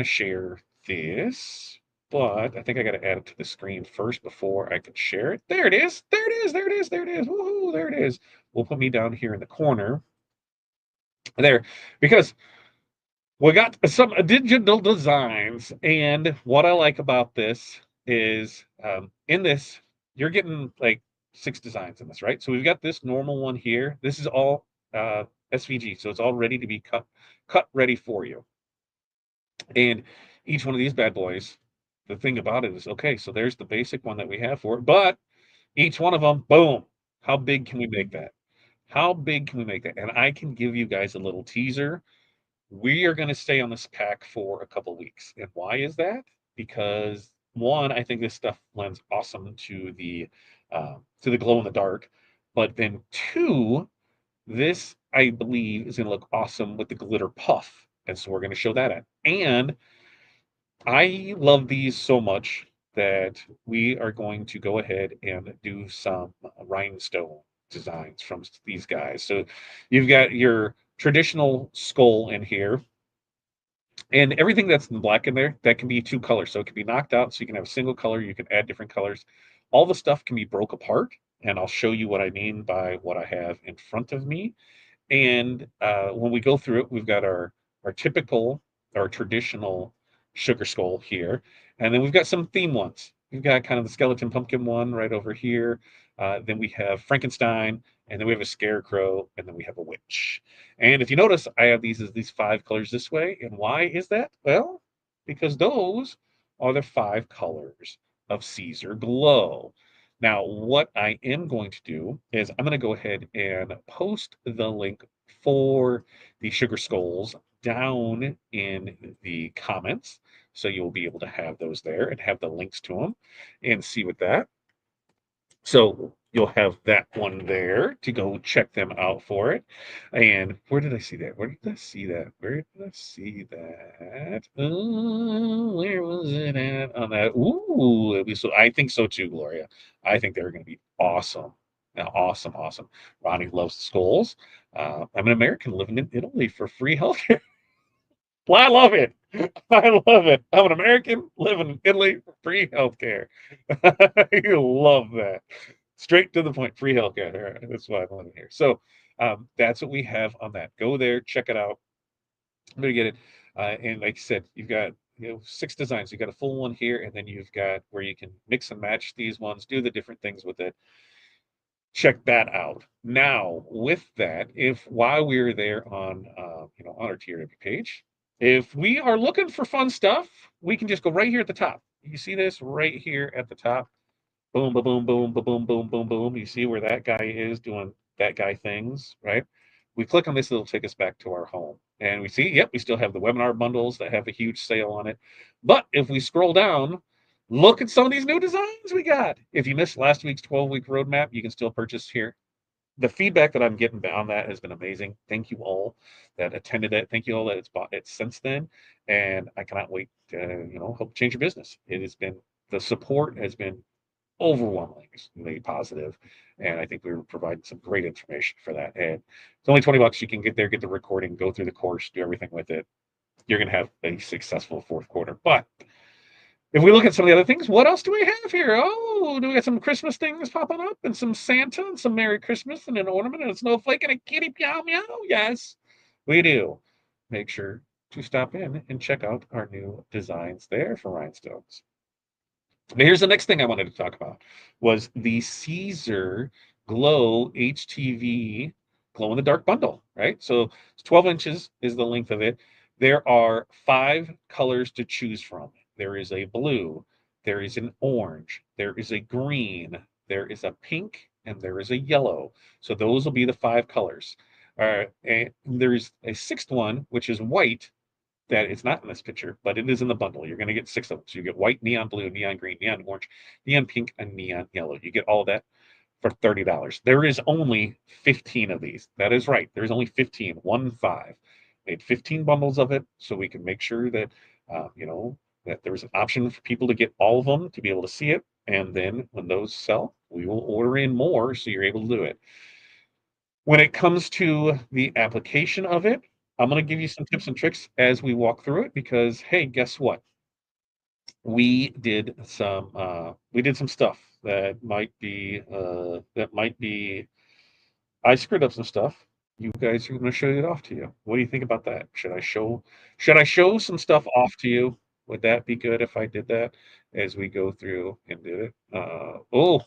share this, but I think I got to add it to the screen first before I can share it. There it is. There it is. There it is. There it is. Woohoo, there it is. We'll put me down here in the corner there, because we got some digital designs. And what I like about this is, in this, you're getting like 6 designs in this, right? So we've got this normal one here. This is all SVG, so it's all ready to be cut ready for you. And each one of these bad boys, the thing about it is, okay, so there's the basic one that we have for it, but each one of them, boom, how big can we make that? How big can we make that? And I can give you guys a little teaser. We are going to stay on this pack for a couple weeks. And why is that? Because one, I think this stuff lends awesome to the glow in the dark. But then two, this I believe is going to look awesome with the glitter puff. And so we're going to show that at. And I love these so much that we are going to go ahead and do some rhinestone designs from these guys. So you've got your traditional skull in here, and everything that's in black in there, that can be 2 colors. So it can be knocked out, so you can have a single color, you can add different colors. All the stuff can be broke apart, and I'll show you what I mean by what I have in front of me. And when we go through it, we've got our typical, our traditional sugar skull here, and then we've got some theme ones. We've got kind of the skeleton pumpkin one right over here. Then we have Frankenstein, and then we have a scarecrow, and then we have a witch. And if you notice, I have these as these 5 colors this way. And why is that? Well, because those are the 5 colors of Caesar Glow. Now, what I am going to do is I'm going to go ahead and post the link for the Sugar Skulls down in the comments. So you'll be able to have those there and have the links to them and see what that. So you'll have that one there to go check them out for it. And where did I see that? Where did I see that? Where did I see that? Where was it at on that? Ooh, so I think so too, Gloria. I think they're going to be awesome. Now, awesome, awesome. Ronnie loves the skulls. I'm an American living in Italy for free healthcare. Well, I love it. I love it. I'm an American living in Italy for free healthcare. You love that. Straight to the point, free healthcare. That's why I'm living here. So that's what we have on that. Go there, check it out. I'm gonna get it. And like I said, you've got 6 designs. You've got a full one here, and then you've got where you can mix and match these ones, do the different things with it. Check that out. Now, with that, if while we're there on on our TRW page, if we are looking for fun stuff, we can just go right here at the top. You see this right here at the top. Boom, boom, boom, boom, boom, boom, boom, boom, boom. You see where that guy is doing that guy things, right? We click on this, it'll take us back to our home. And we see, yep, we still have the webinar bundles that have a huge sale on it. But if we scroll down, look at some of these new designs we got. If you missed last week's 12-week roadmap, you can still purchase here. The feedback that I'm getting on that has been amazing. Thank you all that attended it. Thank you all that it's bought it since then. And I cannot wait to, help change your business. It has been, the support has been overwhelmingly positive, and I think we were providing some great information for that. And it's only $20. You can get there, get the recording, go through the course, do everything with it. You're going to have a successful fourth quarter. But if we look at some of the other things, what else do we have here? Oh, do we got some Christmas things popping up, and some Santa, and some Merry Christmas, and an ornament, and a snowflake, and a kitty meow meow? Yes, we do. Make sure to stop in and check out our new designs there for rhinestones. But here's the next thing I wanted to talk about was the Caesar Glow HTV glow in the dark bundle, right? So it's 12 inches is the length of it. There are 5 colors to choose from. There is a blue, there is an orange, there is a green, there is a pink, and there is a yellow. So those will be the 5 colors. And there's a 6th one, which is white, that it's not in this picture, but it is in the bundle. You're going to get 6 of them. So you get white, neon blue, neon green, neon orange, neon pink, and neon yellow. You get all of that for $30. There is only 15 of these. That is right. There's only 15, 1 5. Made 15 bundles of it so we can make sure that, you know, that there's an option for people to get all of them to be able to see it. And then when those sell, we will order in more so you're able to do it. When it comes to the application of it, I'm going to give you some tips and tricks as we walk through it because, hey, guess what? We did some stuff that might be I screwed up some stuff. You guys are gonna show it off to you. What do you think about that? Should I show some stuff off to you? Would that be good if I did that as we go through and did it?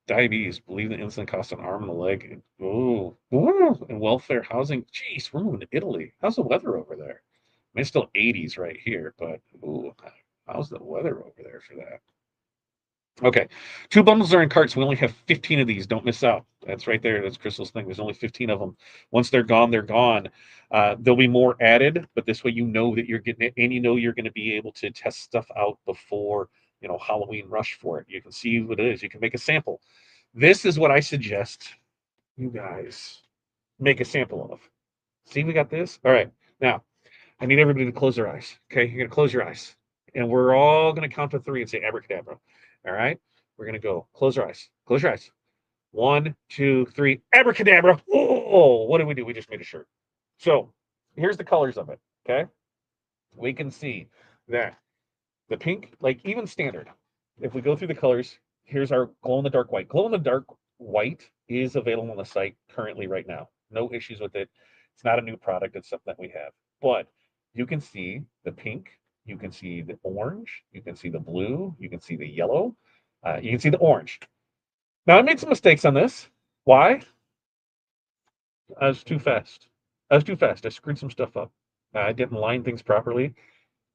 Diabetes, believe the insulin costs an arm and a leg. And welfare housing. Jeez, we're moving to Italy. How's the weather over there? I mean, it's still 80s right here, but how's the weather over there for that? Okay. 2 bundles are in carts. We only have 15 of these. Don't miss out. That's right there. That's Crystal's thing. There's only 15 of them. Once they're gone, they're gone. There'll be more added, but this way you know that you're getting it, and you know you're going to be able to test stuff out before, Halloween rush for it. You can see what it is. You can make a sample. This is what I suggest you guys make a sample of. See, we got this? All right. Now, I need everybody to close their eyes. Okay, you're gonna close your eyes, and we're all gonna count to 3 and say abracadabra. All right, we're gonna go. Close your eyes. Close your eyes. 1, 2, 3. Abracadabra. Oh, what did we do? We just made a shirt. So here's the colors of it. Okay, we can see that the pink, like even standard. If we go through the colors, here's our glow in the dark white. Glow in the dark white is available on the site currently right now. No issues with it. It's not a new product, it's something that we have. But you can see the pink, you can see the orange, you can see the blue, you can see the yellow, you can see the orange. Now, I made some mistakes on this. Why? I was too fast. I was too fast. I screwed some stuff up. I didn't line things properly.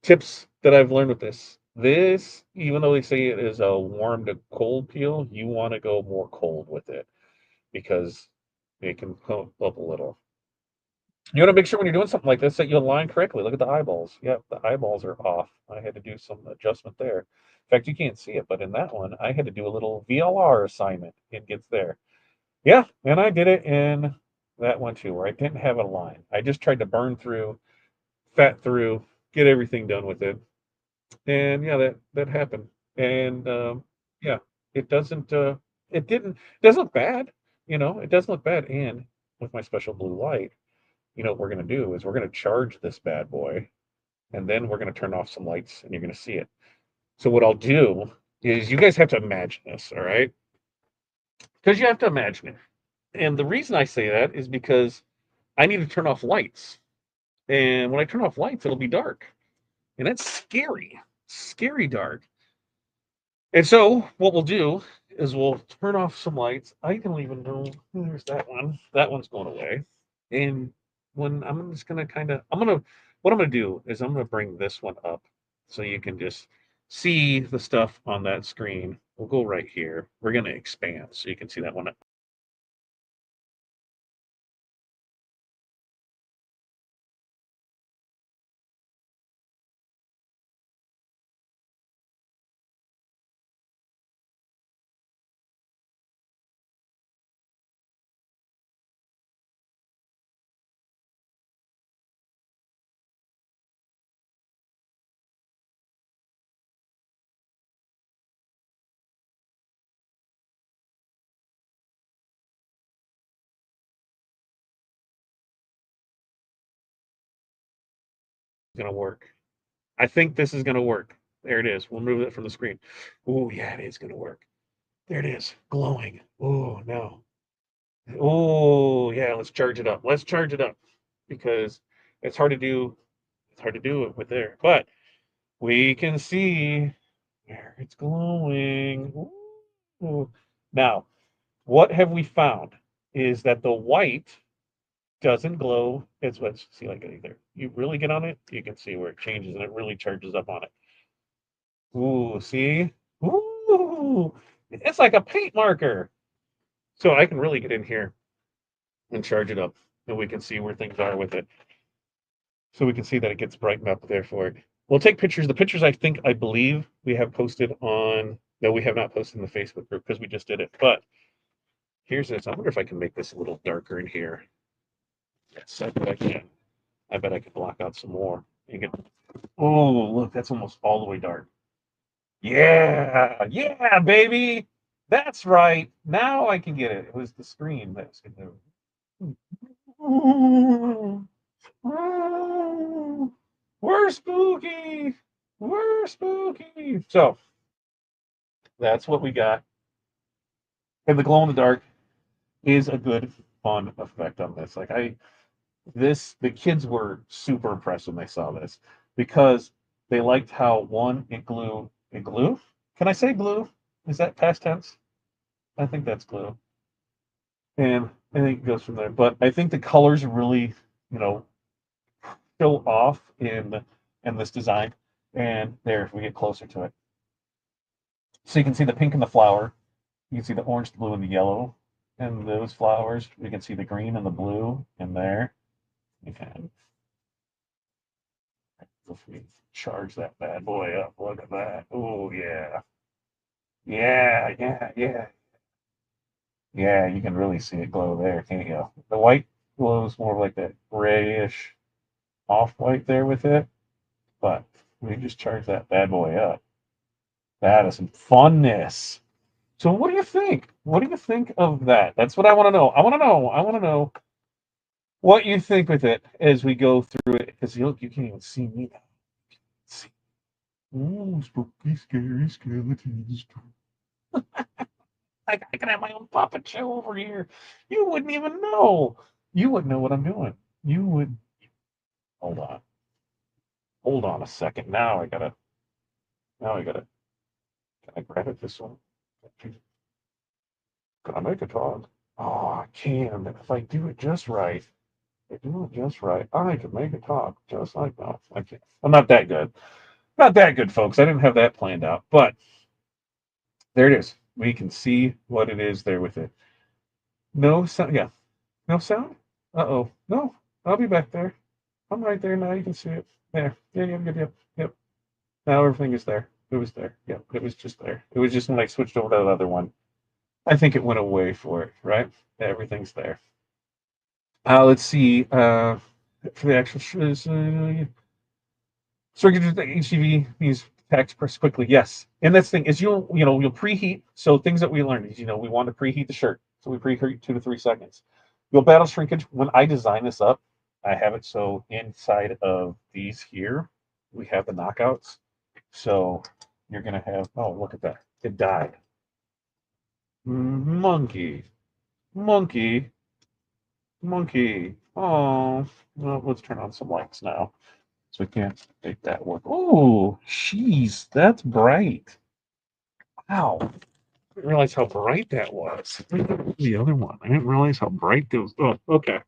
Tips that I've learned with this, even though they say it is a warm to cold peel, you want to go more cold with it because it can come up a little. You want to make sure when you're doing something like this that you align correctly. Look at the eyeballs. Yep, the eyeballs are off. I had to do some adjustment there. In fact, you can't see it, but in that one, I had to do a little VLR assignment. It gets there. Yeah, and I did it in that one too, where I didn't have a line. I just tried to burn through, fat through, get everything done with it. And yeah, that happened. And yeah, it doesn't it doesn't look bad, it doesn't look bad. And with my special blue light, what we're gonna do is we're gonna charge this bad boy, and then we're gonna turn off some lights and you're gonna see it. So what I'll do is you guys have to imagine this, all right? Because you have to imagine it. And the reason I say that is because I need to turn off lights. And when I turn off lights, it'll be dark. And that's scary. Scary dark. And so what we'll do is we'll turn off some lights. I can even know there's that one. That one's going away. And when I'm just gonna kind of what I'm gonna do is I'm gonna bring this one up so you can just see the stuff on that screen. We'll go right here. We're gonna expand so you can see that one. Gonna work. I think this is gonna work. There it is. We'll move it from the screen. Oh yeah, it is gonna work. There it is, glowing. Oh no. Oh yeah, let's charge it up. Let's charge it up because it's hard to do. It's hard to do it with there, but we can see where it's glowing. Ooh. Now, what have we found is that the white doesn't glow as much. See, like either you really get on it, you can see where it changes and it really charges up on it. Ooh, see? Ooh, it's like a paint marker. So I can really get in here and charge it up, and we can see where things are with it. So we can see that it gets brightened up there for it. We'll take pictures. The pictures I believe we have posted on, no, we have not posted in the Facebook group because we just did it. But Here's this. I wonder if I can make this a little darker in here. Yes, I bet I can. I bet I could block out some more. You can, oh, look, that's almost all the way dark. Yeah, yeah, baby. That's right. Now I can get it. It was the screen that was getting Ooh, ooh, we're spooky. We're spooky. So that's what we got. And the glow in the dark is a good, fun effect on this. The kids were super impressed when they saw this because they liked how one, it glue. Can I say glue? Is that past tense? I think that's glue. And I think it goes from there. But I think the colors really, you know, show off in this design. And there, if we get closer to it. So you can see the pink in the flower. You can see the orange, the blue, and the yellow in those flowers. We can see the green and the blue in there. And if we charge that bad boy up, look at that. Oh yeah. Yeah, yeah, yeah. Yeah, you can really see it glow there, can't you? The white glows more like that grayish off-white there with it, but we just charge that bad boy up. That is some funness. So what do you think? What do you think of that? That's what I want to know. I want to know. I want to know what you think with it as we go through it. Because look, you can't even see me now. See. Oh, spooky, scary skeletons. I can have my own puppet show over here. You wouldn't even know. You wouldn't know what I'm doing. You would. Hold on. Hold on a second. Now I gotta. Now I gotta. Can I grab it this one? Can I make a talk? Oh, I can. If I do it just right. If I do it just right. I can make a talk just like that. I can't. I'm not that good. Not that good, folks. I didn't have that planned out. But there it is. We can see what it is there with it. No sound. Yeah. No sound? Uh-oh. No. I'll be back there. I'm right there now. You can see it. There. Yeah, yep, yep, yep, yep. Now everything is there. It was there. Yep. It was just there. It was just when I switched over to the other one. I think it went away for it, right? Everything's there. Let's see. For the actual circuit HTV needs text press quickly. Yes, and that's the thing is you'll preheat. So things that we learned is we want to preheat the shirt. So we preheat 2 to 3 seconds. You'll battle shrinkage. When I design this up, I have it so inside of these here we have the knockouts. So you're gonna have look at that. It died. Monkey. Monkey. Monkey. Oh, well, let's turn on some lights now. So we can't make that work. Oh, jeez, that's bright. Wow. I didn't realize how bright that was. The other one. I didn't realize how bright those. Oh, okay.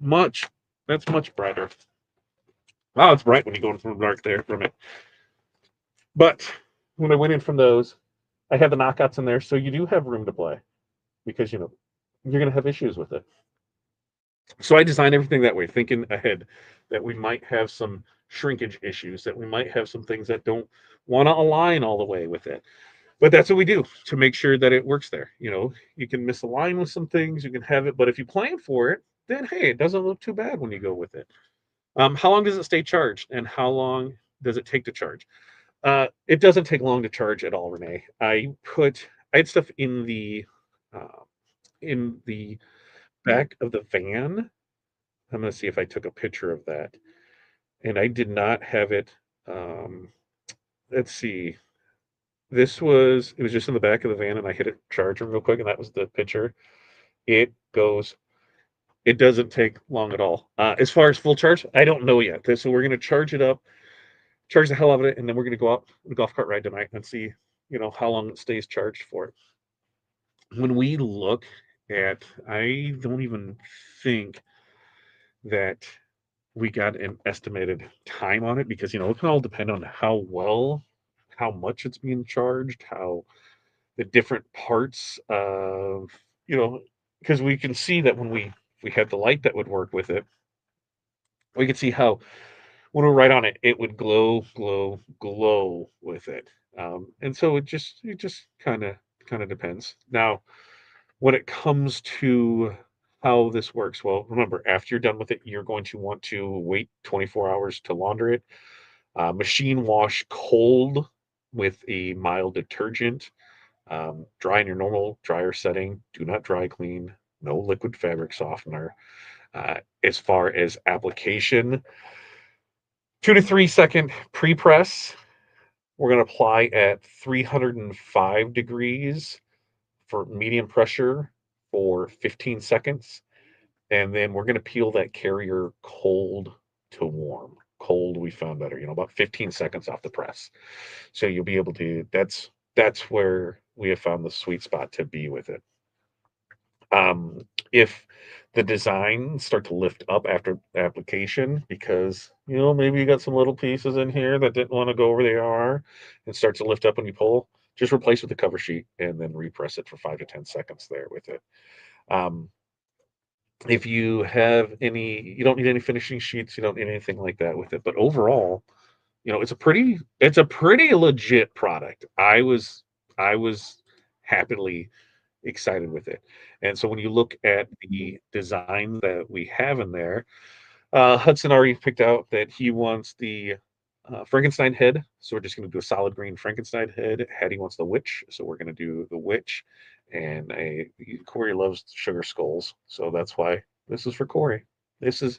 Much. That's much brighter. Wow, it's bright when you go in from the dark there from it. But when I went in from those, I had the knockouts in there, so you do have room to play because you're gonna have issues with it. So I designed everything that way, thinking ahead that we might have some shrinkage issues, that we might have some things that don't want to align all the way with it. But that's what we do to make sure that it works there. You can misalign with some things, you can have it, but if you plan for it, then hey, it doesn't look too bad when you go with it. How long does it stay charged, and how long does it take to charge? It doesn't take long to charge at all, Renee. I had stuff uh, in the back of the van. I'm gonna see if I took a picture of that, and I did not have it. Um, let's see. It was just in the back of the van, and I hit it charger real quick, and that was the picture. It goes. It doesn't take long at all. As far as full charge, I don't know yet. So we're gonna charge it up, charge the hell out of it, and then we're gonna go out on a golf cart ride tonight and see, how long it stays charged for. When we look I don't even think that we got an estimated time on it because it can all depend on how much it's being charged, how the different parts of you know because we can see that when we had the light that would work with it, we could see how when we're right on it, it would glow, glow, glow with it. And so it just kind of depends. Now, When it comes to how this works, well, remember, after you're done with it, you're going to want to wait 24 hours to launder it. Machine wash cold with a mild detergent. Dry in your normal dryer setting. Do not dry clean. No liquid fabric softener. As far as application, 2 to 3 second pre-press. We're going to apply at 305 degrees for medium pressure for 15 seconds. And then we're going to peel that carrier cold to warm. Cold, we found better, about 15 seconds off the press. So you'll be able to, that's where we have found the sweet spot to be with it. If the designs start to lift up after application because maybe you got some little pieces in here that didn't want to go where they are and starts to lift up when you pull, just replace with the cover sheet and then repress it for 5 to 10 seconds there with it. um, if you have any, you don't need any finishing sheets, you don't need anything like that with it, but overall, it's a pretty legit product. I was happily excited with it. And so when you look at the design that we have in there, Hudson already picked out that he wants the Frankenstein head. So we're just going to do a solid green Frankenstein head. Hattie wants the witch. So we're going to do the witch. And Corey loves sugar skulls. So that's why this is for Corey. This is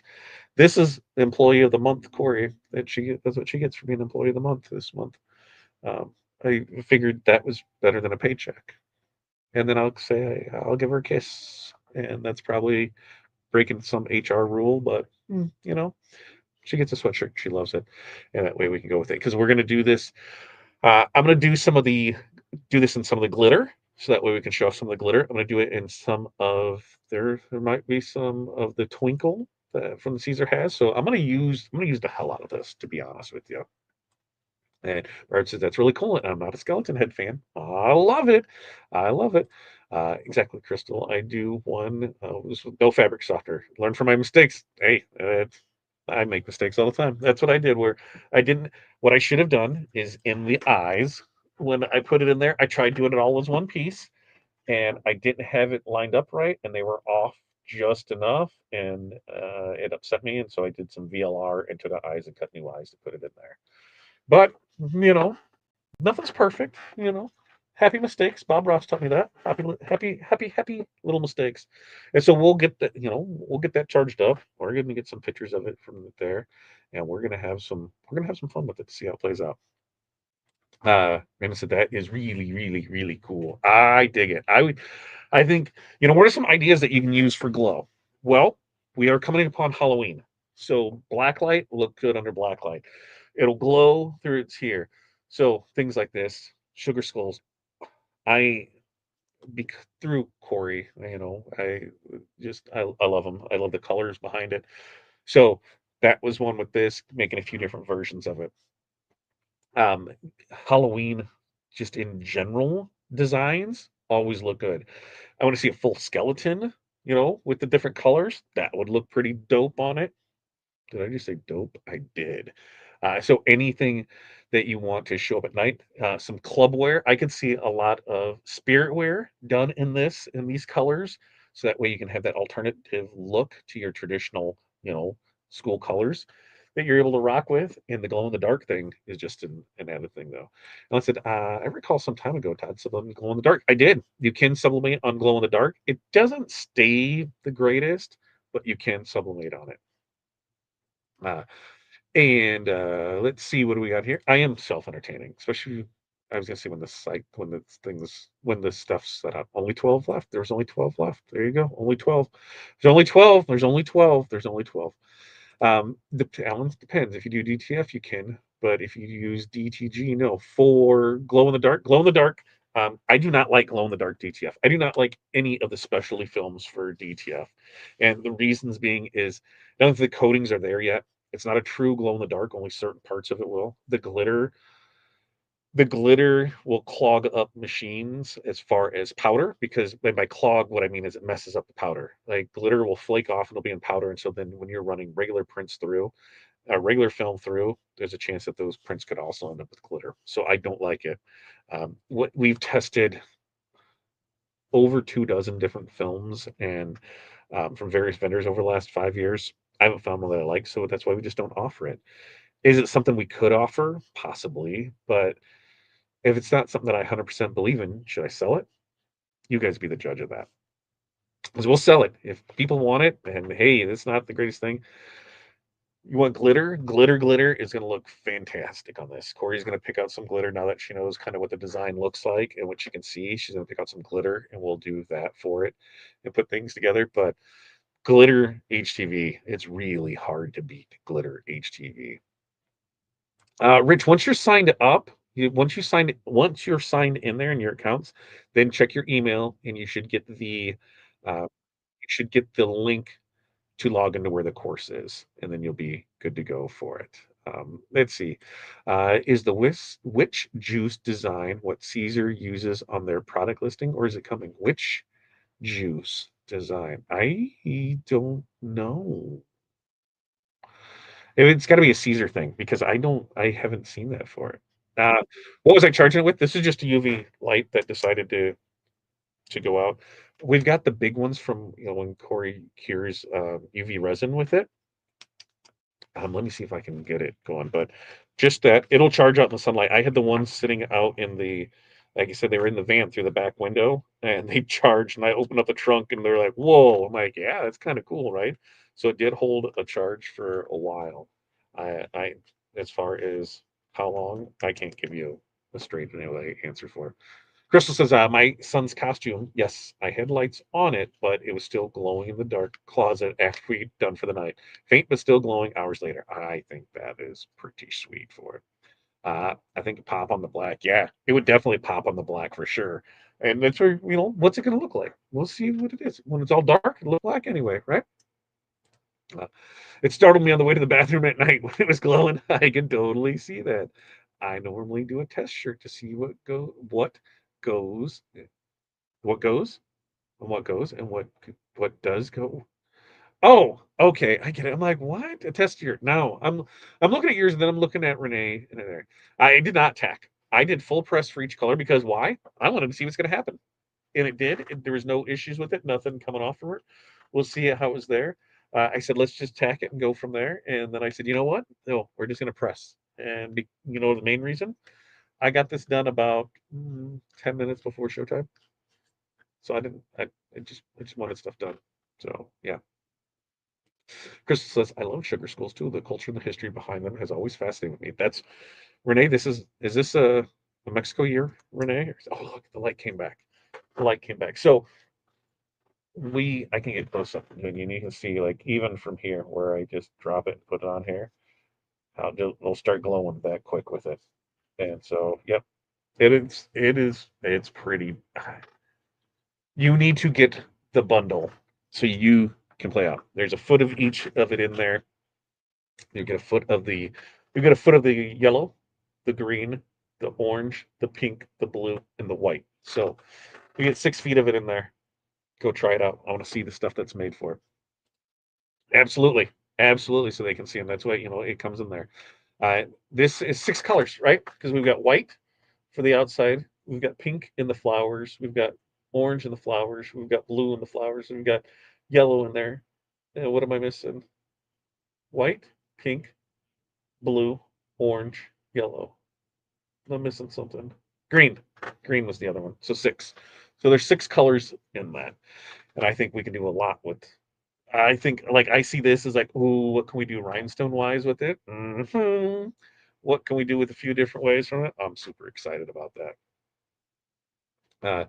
this is employee of the month, Corey. That's what she gets for being employee of the month this month. Um, I figured that was better than a paycheck. And then I'll say I'll give her a kiss, and that's probably breaking some HR rule, but she gets a sweatshirt. She loves it, and that way we can go with it because we're gonna do this. I'm gonna do this in some of the glitter, so that way we can show off some of the glitter. I'm gonna do it in some of there might be some of the twinkle that from the Caesar has. So I'm gonna use the hell out of this, to be honest with you. And Bart says, "That's really cool. And I'm not a Skeleton Head fan. I love it. I love it." Exactly, Crystal. I do one this with no fabric softener. Learn from my mistakes. Hey, I make mistakes all the time. That's what I did. Where I didn't. What I should have done is in the eyes when I put it in there. I tried doing it all as one piece, and I didn't have it lined up right, and they were off just enough, and it upset me. And so I did some VLR into the eyes and cut new eyes to put it in there. But you know, nothing's perfect. Happy mistakes. Bob Ross taught me that. Happy little mistakes. And so we'll get that. We'll get that charged up. We're going to get some pictures of it from there, and we're gonna have some fun with it to see how it plays out. And I said that is really, really, really cool. I dig it. I think what are some ideas that you can use for glow? Well, we are coming upon Halloween, so blacklight will look good under blacklight. It'll glow through its here. So things like this, sugar skulls. I through Corey, I love them. I love the colors behind it. So that was one with this, making a few different versions of it. Um, Halloween, just in general, designs always look good. I want to see a full skeleton, with the different colors. That would look pretty dope on it. Did I just say dope? I did. So anything that you want to show up at night, some club wear. I could see a lot of spirit wear done in these colors, so that way you can have that alternative look to your traditional, school colors that you're able to rock with. And the glow in the dark thing is just an added thing, though. And I said, I recall some time ago, Todd sublimated glow in the dark. I did. You can sublimate on glow in the dark. It doesn't stay the greatest, but you can sublimate on it. Uh, and let's see what do we got here. I am self-entertaining, especially I was gonna say when the stuff's set up. Only 12 left. There's only 12 left. There you go. Only 12. There's only 12. There's only 12. There's only 12. The balance depends. If you do DTF, you can, but if you use DTG, no. For glow in the dark. I do not like glow in the dark DTF. I do not like any of the specialty films for DTF, and the reasons being is none of the coatings are there yet. It's not a true glow in the dark. Only certain parts of it will. The glitter will clog up machines as far as powder, because by clog, what I mean is it messes up the powder. Like glitter will flake off and it'll be in powder. And so then when you're running regular prints through, a regular film through, there's a chance that those prints could also end up with glitter. So I don't like it. What we've tested over 2 dozen different films and from various vendors over the last 5 years. I haven't found one that I like, so that's why we just don't offer it. Is it something we could offer? Possibly, but if it's not something that I 100% believe in, should I sell it? You guys be the judge of that. Because we'll sell it if people want it. And hey, that's not the greatest thing. You want glitter? Glitter is going to look fantastic on this. Corey's going to pick out some glitter now that she knows kind of what the design looks like and what she can see. She's going to pick out some glitter, and we'll do that for it and put things together. But glitter HTV, it's really hard to beat glitter HTV. Rich, once you're signed up, once you're signed in there in your accounts, then check your email, and uh, you should get the link to log into where the course is, and then you'll be good to go for it. Let's see. Is the witch juice design what Caesar uses on their product listing, or is it coming? Which juice design? I don't know. It's got to be a Caesar thing because I haven't seen that for it. What was I charging it with? This is just a UV light that decided to go out. We've got the big ones from when Corey cures UV resin with it. Let me see if I can get it going, but just that it'll charge out in the sunlight. I had the ones sitting out in the, like I said, they were in the van through the back window, and they charged. And I opened up the trunk, and they're like, "Whoa!" I'm like, "Yeah, that's kind of cool, right?" So it did hold a charge for a while. I as far as how long, I can't give you a straight and answer for. Crystal says, my son's costume, yes, I had lights on it, but it was still glowing in the dark closet after we'd done for the night. Faint, but still glowing hours later. I think that is pretty sweet for it. I think pop on the black. Yeah, it would definitely pop on the black for sure. And that's where, what's it going to look like? We'll see what it is. When it's all dark, it'll look black anyway, right? Uh, it startled me on the way to the bathroom at night when it was glowing. I can totally see that. I normally do a test shirt to see goes what goes what goes and what does go. Oh, okay, I get it. I'm like, what? A test year? No, I'm looking at yours, and then I'm looking at Renee and there. I did not tack. I did full press for each color because why? I wanted to see what's going to happen, and it did. There was no issues with it. Nothing coming off from it. We'll see how it was there. I said, let's just tack it and go from there. And then I said, you know what? No, we're just going to press. And the main reason I got this done about 10 minutes before showtime. So I didn't. I just wanted stuff done. So yeah. Crystal says, I love sugar skulls too. The culture and the history behind them has always fascinated me. That's Renee. Is this a Mexico year, Renee? Oh, look, the light came back. The light came back. So I can get close up and you can see like even from here where I just drop it and put it on here, how it'll start glowing that quick with it. And so, yep, it's pretty. You need to get the bundle so you can play out. There's a foot of each of it in there. You get a foot of the you get a foot of the yellow, the green, the orange, the pink, the blue, and the white. So you get 6 feet of it in there. Go try it out. I want to see the stuff that's made for it. Absolutely. Absolutely. So they can see them. That's why, it comes in there. This is 6 colors, right? Because we've got white for the outside. We've got pink in the flowers. We've got orange in the flowers. We've got blue in the flowers. And we've got yellow in there. What am I missing? White, pink, blue, orange, yellow. I'm missing something. Green. Green was the other one. So 6. So there's 6 colors in that. And I think we can do a lot with. I think like I see this as like, ooh, what can we do rhinestone wise with it? What can we do with a few different ways from it? I'm super excited about that. Uh,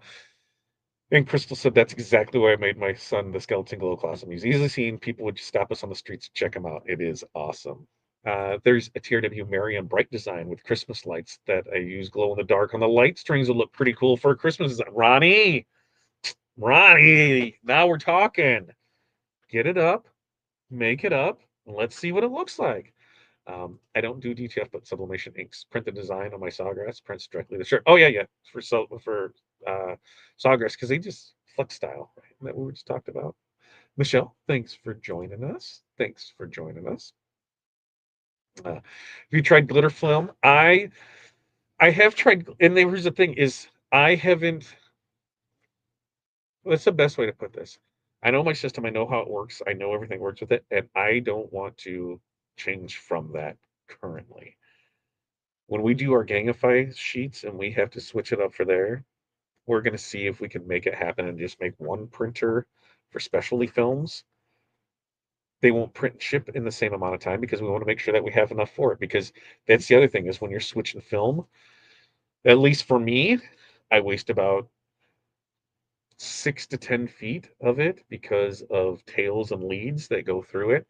and Crystal said that's exactly why I made my son the skeleton glow class. He's easily seen. People would just stop us on the streets to check him out. It is awesome. There's a TRW Marion Bright design with Christmas lights that I use glow in the dark on the light strings will look pretty cool for a Christmas design. Ronnie, now we're talking. Get it up, make it up, and let's see what it looks like. I don't do DTF, but sublimation inks. Print the design on my Sawgrass, prints directly the shirt. Oh yeah, for Sawgrass because they just flex style, right? That we just talked about. Michelle, thanks for joining us. Thanks for joining us. Have you tried glitter film? I have tried, and here's the thing: is I haven't. What's the best way to put this? I know my system, I know how it works, I know everything works with it, and I don't want to change from that currently. When we do our Gangify sheets and we have to switch it up for there, we're gonna see if we can make it happen and just make one printer for specialty films. They won't print and ship in the same amount of time because we wanna make sure that we have enough for it, because that's the other thing is when you're switching film, at least for me, I waste about 6 to 10 feet of it because of tails and leads that go through it,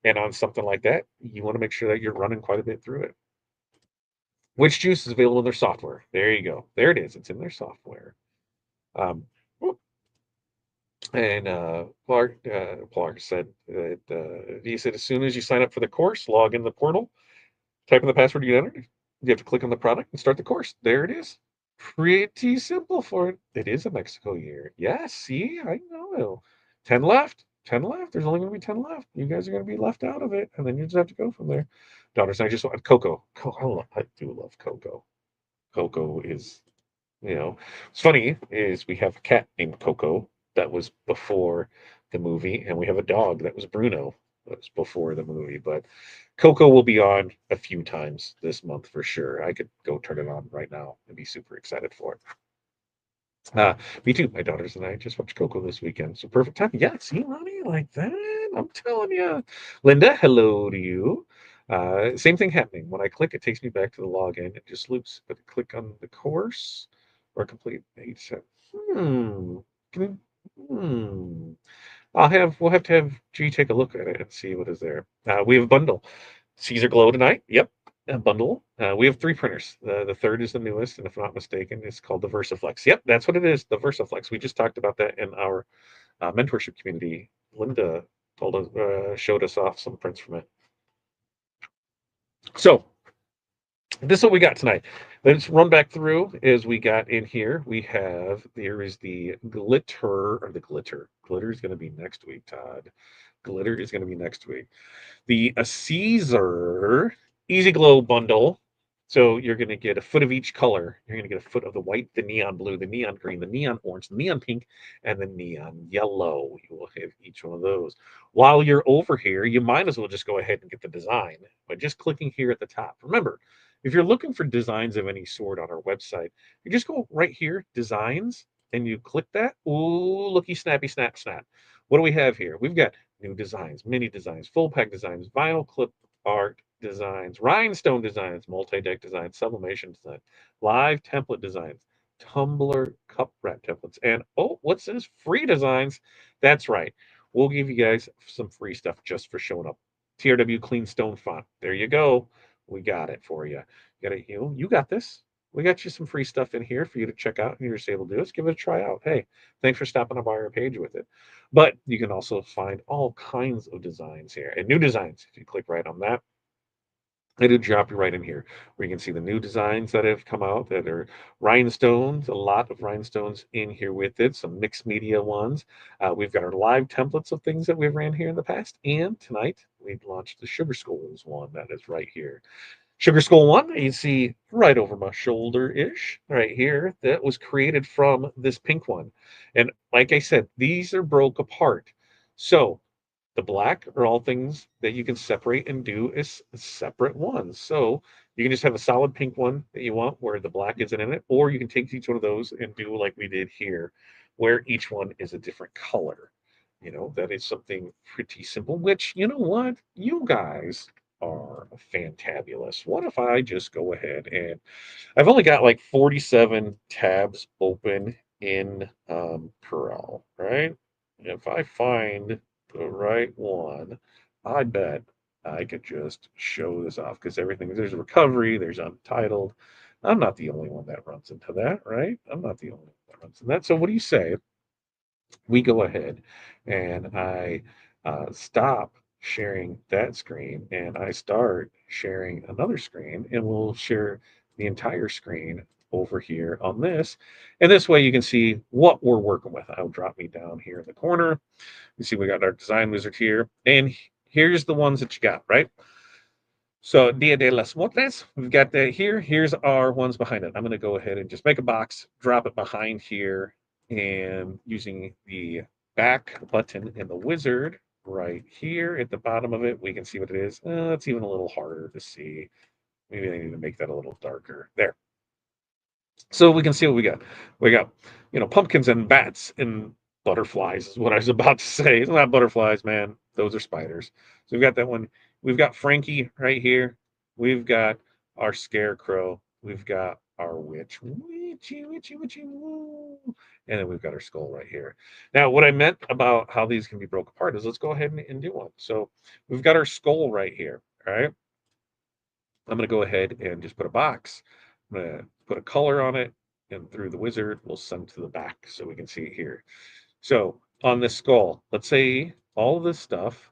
and on something like that, you wanna make sure that you're running quite a bit through it. Which juice is available in their software? There you go. There it is, it's in their software. Um, and Clark said that he said as soon as you sign up for the course, log in the portal, type in the password you entered. You have to click on the product and start the course. There it is. Pretty simple for it. It is a Mexico year. Yeah, see, I know. 10 left. 10 left. There's only going to be 10 left. You guys are going to be left out of it, and then you just have to go from there. Daughters, I just want Coco. I do love Coco. Coco is it's funny is we have a cat named Coco that was before the movie, and we have a dog that was Bruno that was before the movie. But Coco will be on a few times this month for sure. I could go turn it on right now and be super excited for it. Me too. My daughters and I just watched Coco this weekend. So perfect time. Yeah, see, Ronnie, like that. I'm telling you. Linda, hello to you. Same thing happening. When I click, it takes me back to the login. It just loops. But click on the course or complete page set. Hmm. Can, hmm. We'll have to have G take a look at it and see what is there. We have a bundle. Caesar Glow tonight. Yep, a bundle. We have 3 printers. The third is the newest, and if I'm not mistaken, it's called the VersaFlex. Yep, that's what it is, the VersaFlex. We just talked about that in our mentorship community. Linda showed us off some prints from it. So this is what we got tonight. Let's run back through as we got in here. There is the glitter, or the glitter. Glitter is going to be next week, Todd. Glitter is going to be next week. The Caesar Easy Glow bundle. So you're going to get a foot of each color. You're going to get a foot of the white, the neon blue, the neon green, the neon orange, the neon pink, and the neon yellow. You will have each one of those. While you're over here, you might as well just go ahead and get the design by just clicking here at the top. Remember, if you're looking for designs of any sort on our website, you just go right here, designs, and you click that. Ooh, looky, snappy, snap, snap. What do we have here? We've got new designs, mini designs, full pack designs, vinyl clip art designs, rhinestone designs, multi-deck designs, sublimation designs, live template designs, tumbler cup wrap templates, and oh, what's this? Free designs. That's right. We'll give you guys some free stuff just for showing up. TRW clean stone font. There you go. We got it for you. You got this. We got you some free stuff in here for you to check out and you're just able to do. Let's give it a try out. Hey, thanks for stopping by our page with it. But you can also find all kinds of designs here and new designs. If you click right on that, it'll drop you right in here where you can see the new designs that have come out that are rhinestones, a lot of rhinestones in here with it, some mixed media ones. We've got our live templates of things that we've ran here in the past. And tonight we've launched the Sugar Skulls one that is right here. Sugar Skull 1, you see right over my shoulder-ish, right here, that was created from this pink one. And like I said, these are broke apart. So the black are all things that you can separate and do as separate ones. So you can just have a solid pink one that you want where the black isn't in it, or you can take each one of those and do like we did here, where each one is a different color. That is something pretty simple, which, you know what? You guys are fantabulous. What if I just go ahead and I've only got like 47 tabs open in Corel, right? If I find the right one, I bet I could just show this off because there's recovery, there's untitled. I'm not the only one that runs into that, right? I'm not the only one that runs into that. So what do you say we go ahead and I stop sharing that screen and I start sharing another screen and we'll share the entire screen over here on this. And this way you can see what we're working with. I'll drop me down here in the corner. You see we got our design wizard here. And here's the ones that you got, right? So Dia de las Muertes, we've got that here. Here's our ones behind it. I'm going to go ahead and just make a box, drop it behind here, and using the back button in the wizard right here at the bottom of it, we can see what it is. It's even a little harder to see. Maybe I need to make that a little darker. There. So we can see what we got. We got, pumpkins and bats and butterflies is what I was about to say. It's not butterflies, man. Those are spiders. So we've got that one. We've got Frankie right here. We've got our scarecrow. We've got our witch. Witchy, witchy, witchy, woo. And then we've got our skull right here. Now, what I meant about how these can be broke apart is let's go ahead and do one. So we've got our skull right here. All right. I'm going to go ahead and just put a box. I'm going to put a color on it, and through the wizard, we'll send to the back so we can see it here. So on this skull, let's say all this stuff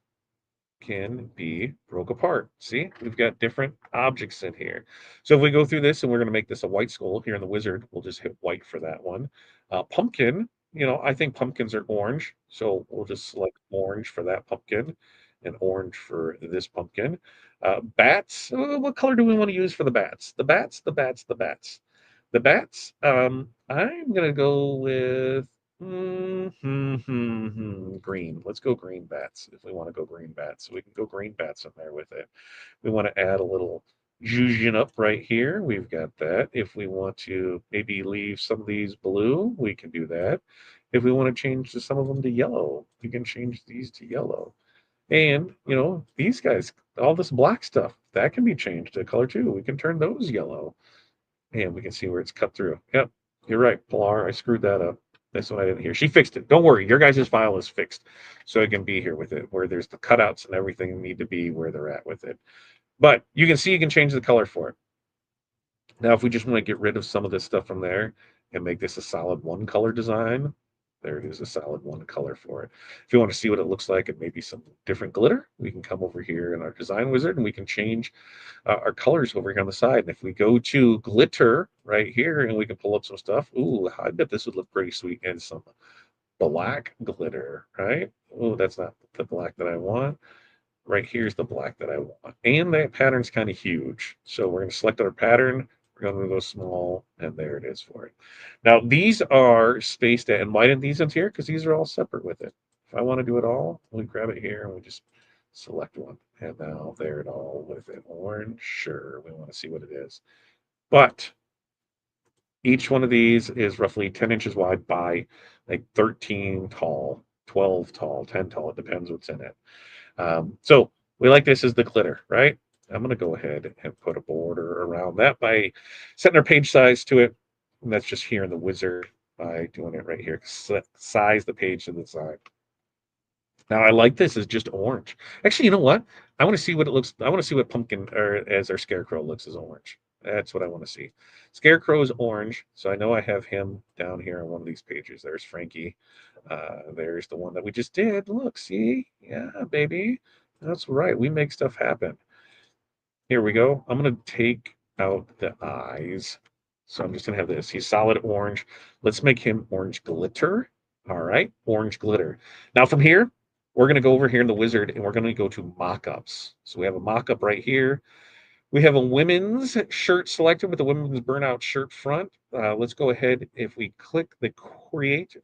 can be broke apart. See, we've got different objects in here. So if we go through this and we're going to make this a white skull here in the wizard, we'll just hit white for that one. Pumpkin, I think pumpkins are orange. So we'll just select orange for that pumpkin and orange for this pumpkin. Bats, what color do we want to use for the bats? The bats, the bats, the bats. The bats, I'm going to go with green. Let's go green bats if we want to go green bats. So we can go green bats in there with it. We want to add a little zhuzhin up right here. We've got that. If we want to maybe leave some of these blue, we can do that. If we want to change some of them to yellow, we can change these to yellow. And, these guys, all this black stuff, that can be changed to color too. We can turn those yellow. And we can see where it's cut through. Yep, you're right, Pilar. I screwed that up. That's what I didn't hear. She fixed it. Don't worry. Your guys' file is fixed. So it can be here with it, where there's the cutouts and everything need to be where they're at with it. But you can see you can change the color for it. Now, if we just want to get rid of some of this stuff from there and make this a solid one color design, there it is, a solid one color for it. If you want to see what it looks like and maybe some different glitter, we can come over here in our design wizard and we can change our colors over here on the side. And if we go to glitter right here and we can pull up some stuff, ooh, I bet this would look pretty sweet. And some black glitter, right? Oh, that's not the black that I want. Right here's the black that I want. And that pattern's kind of huge. So we're going to select our pattern. We're going to go small, and there it is for it. Now, these are spaced at, and why didn't these ones here? Because these are all separate with it. If I want to do it all, we grab it here and we just select one. And now there it all with it. Orange, sure, we want to see what it is. But each one of these is roughly 10 inches wide by like 13 tall, 12 tall, 10 tall. It depends what's in it. So we like this as the glitter, right? I'm going to go ahead and put a border around that by setting our page size to it. And that's just here in the wizard by doing it right here. Size the page to the side. Now I like this as just orange. Actually, you know what? I want to see what it looks. I want to see what pumpkin or as our scarecrow looks as orange. That's what I want to see. Scarecrow is orange, so I know I have him down here on one of these pages. There's Frankie. There's the one that we just did. Look, see? Yeah, baby. That's right. We make stuff happen. Here we go. I'm going to take out the eyes. So I'm just going to have this. He's solid orange. Let's make him orange glitter. All right, orange glitter. Now from here, we're going to go over here in the wizard and we're going to go to mock-ups. So we have a mock-up right here. We have a women's shirt selected with the women's burnout shirt front. Let's go ahead. If we click the create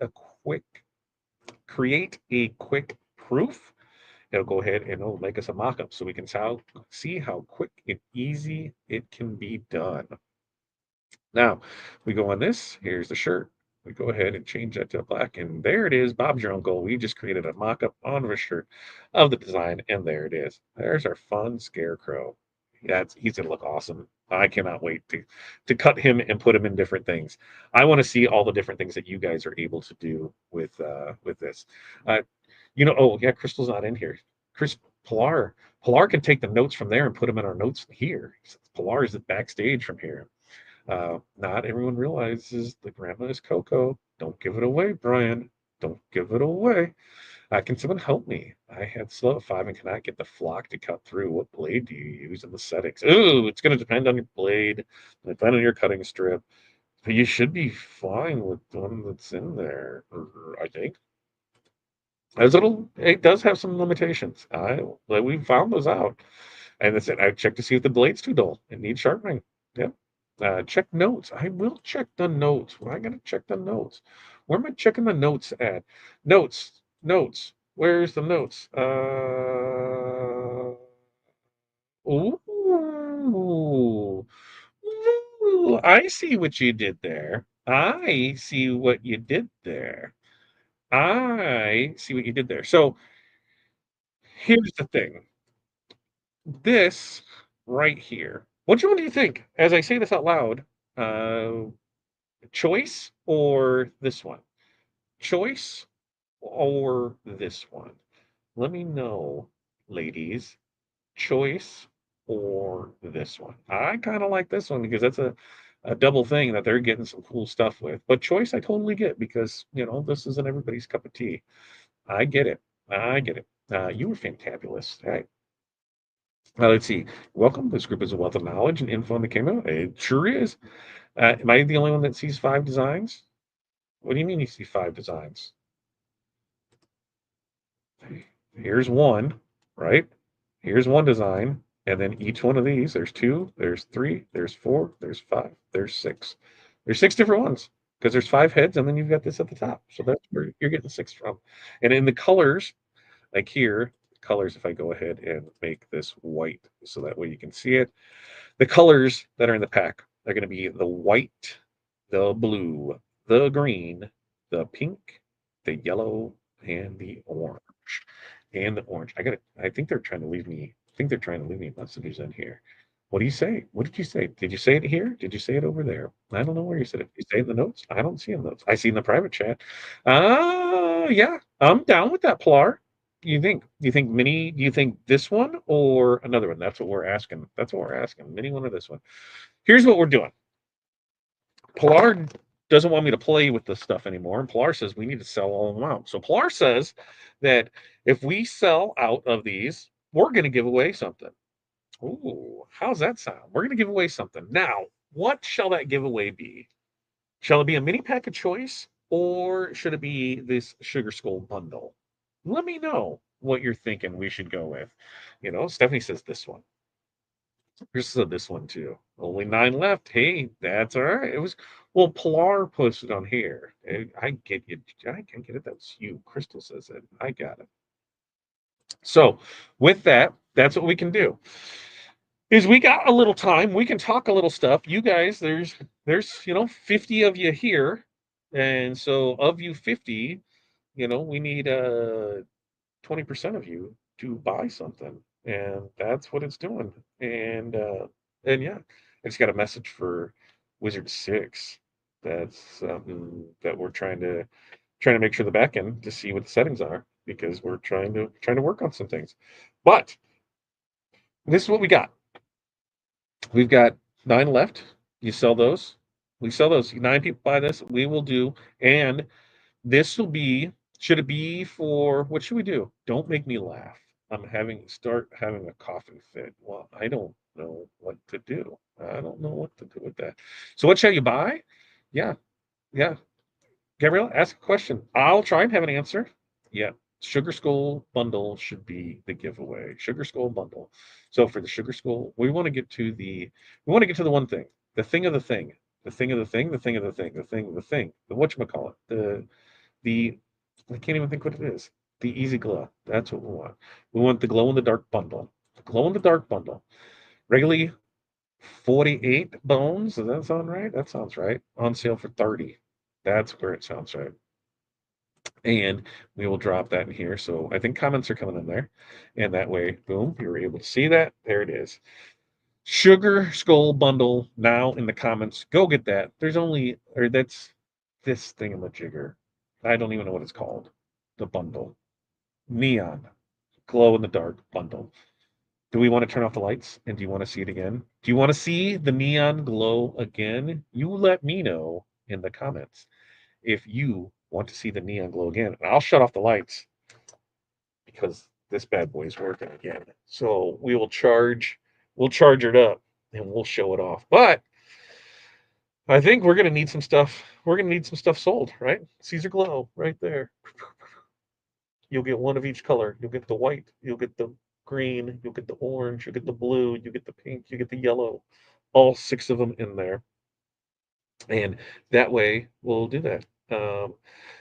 a quick proof, it'll go ahead and it'll make us a mock-up so we can see how quick and easy it can be done. Now, we go on this. Here's the shirt. We go ahead and change that to black, and there it is. Bob's your uncle. We just created a mock-up on a shirt of the design, and there it is. There's our fun scarecrow. Yeah, he's gonna look awesome. I cannot wait to cut him and put him in different things. I want to see all the different things that you guys are able to do with this. Uh, oh yeah, Crystal's not in here. Chris Pilar can take the notes from there and put them in our notes here. Pilar is backstage from here. Not everyone realizes the grandma is Coco. Don't give it away, Brian. Don't give it away. Can someone help me? I had slow at 5 and cannot get the flock to cut through. What blade do you use in the settings? Ooh, it's going to depend on your blade, depend on your cutting strip. But you should be fine with the one that's in there, I think. As it does have some limitations. We found those out. And that's it. I checked to see if the blade's too dull. It needs sharpening. Yep. Check notes. I will check the notes. Well, I gotta check the notes. Where am I checking the notes at? Notes, notes. Where's the notes? Ooh, ooh, I see what you did there. I see what you did there. I see what you did there. So here's the thing. This right here. Which one do you think? As I say this out loud, uh, choice or this one? Choice or this one? Let me know, ladies. Choice or this one? I kind of like this one because that's a double thing that they're getting some cool stuff with. But choice, I totally get because, this isn't everybody's cup of tea. I get it. I get it. You were fantabulous. Hey, let's see. Welcome. This group is a wealth of knowledge and info in the kingdom. It sure is. Am I the only one that sees 5 designs? What do you mean you see 5 designs? Here's one, right? Here's one design, and then each one of these, there's two, there's three, there's four, there's five, there's six. There's 6 different ones because there's 5 heads, and then you've got this at the top. So that's where you're getting 6 from. And in the colors, like here, colors, if I go ahead and make this white so that way you can see it, the colors that are in the pack are going to be the white, the blue, the green, the pink, the yellow, and the orange. And the orange. I think they're trying to leave me. I think they're trying to leave me messages in here. What do you say? What did you say? Did you say it here? Did you say it over there? I don't know where you said it. Did you say it in the notes? I don't see it in the notes. I see in the private chat. Yeah, I'm down with that, Plar. You think mini? Do you think this one or another one? That's what we're asking. That's what we're asking. Mini one or this one? Here's what we're doing. Pilar doesn't want me to play with this stuff anymore, and Pilar says we need to sell all of them out. So Pilar says that if we sell out of these, we're going to give away something. Ooh, how's that sound? We're going to give away something. Now, what shall that giveaway be? Shall it be a mini pack of choice, or should it be this Sugar Skull bundle? Let me know what you're thinking we should go with. Stephanie says this one. Chris said this one too. Only 9 left. Hey, that's all right. It was well, Pilar posted on here. I get you. I can get it. That's you. Crystal says it. I got it. So with that, that's what we can do. Is we got a little time. We can talk a little stuff. You guys, there's 50 of you here. And so of you 50, we need 20% of you to buy something, and that's what it's doing. And yeah, I just got a message for Wizard 6. That's something that we're trying to make sure the back end to see what the settings are because we're trying to work on some things. But this is what we got. We've got 9 left. You sell those. We sell those. 9 people buy this. We will do, and this will be, should it be for, what should we do? Don't make me laugh. Start having a coughing fit. Well, I don't know what to do. I don't know what to do with that. So what shall you buy? Yeah, yeah. Gabrielle, ask a question. I'll try and have an answer. Yeah. Sugar Skull bundle should be the giveaway. Sugar Skull bundle. So for the Sugar Skull, we want to get to the one thing. The thing of the thing. The thing of the thing, the thing of the thing, the thing of the thing. The whatchamacallit. The I can't even think what it is. The Easy Glow. That's what we want. We want the glow in the dark bundle. The glow in the dark bundle. Regularly 48 bones. Does that sound right? That sounds right. On sale for 30. That's where it sounds right. And we will drop that in here. So I think comments are coming in there. And that way, boom, you're able to see that. There it is. Sugar Skull bundle now in the comments. Go get that. That's this thingamajigger. I don't even know what it's called. The bundle. Neon. Glow in the dark bundle. Do we want to turn off the lights? And do you want to see it again? Do you want to see the neon glow again? You let me know in the comments if you want to see the neon glow again. And I'll shut off the lights because this bad boy is working again. So we'll charge it up and we'll show it off. But I think we're gonna need some stuff. We're gonna need some stuff sold, right? Caesar Glow right there. You'll get one of each color. You'll get the white, you'll get the green, you'll get the orange, you'll get the blue, you get the pink, you get the yellow. all 6 of them in there, and that way we'll do that.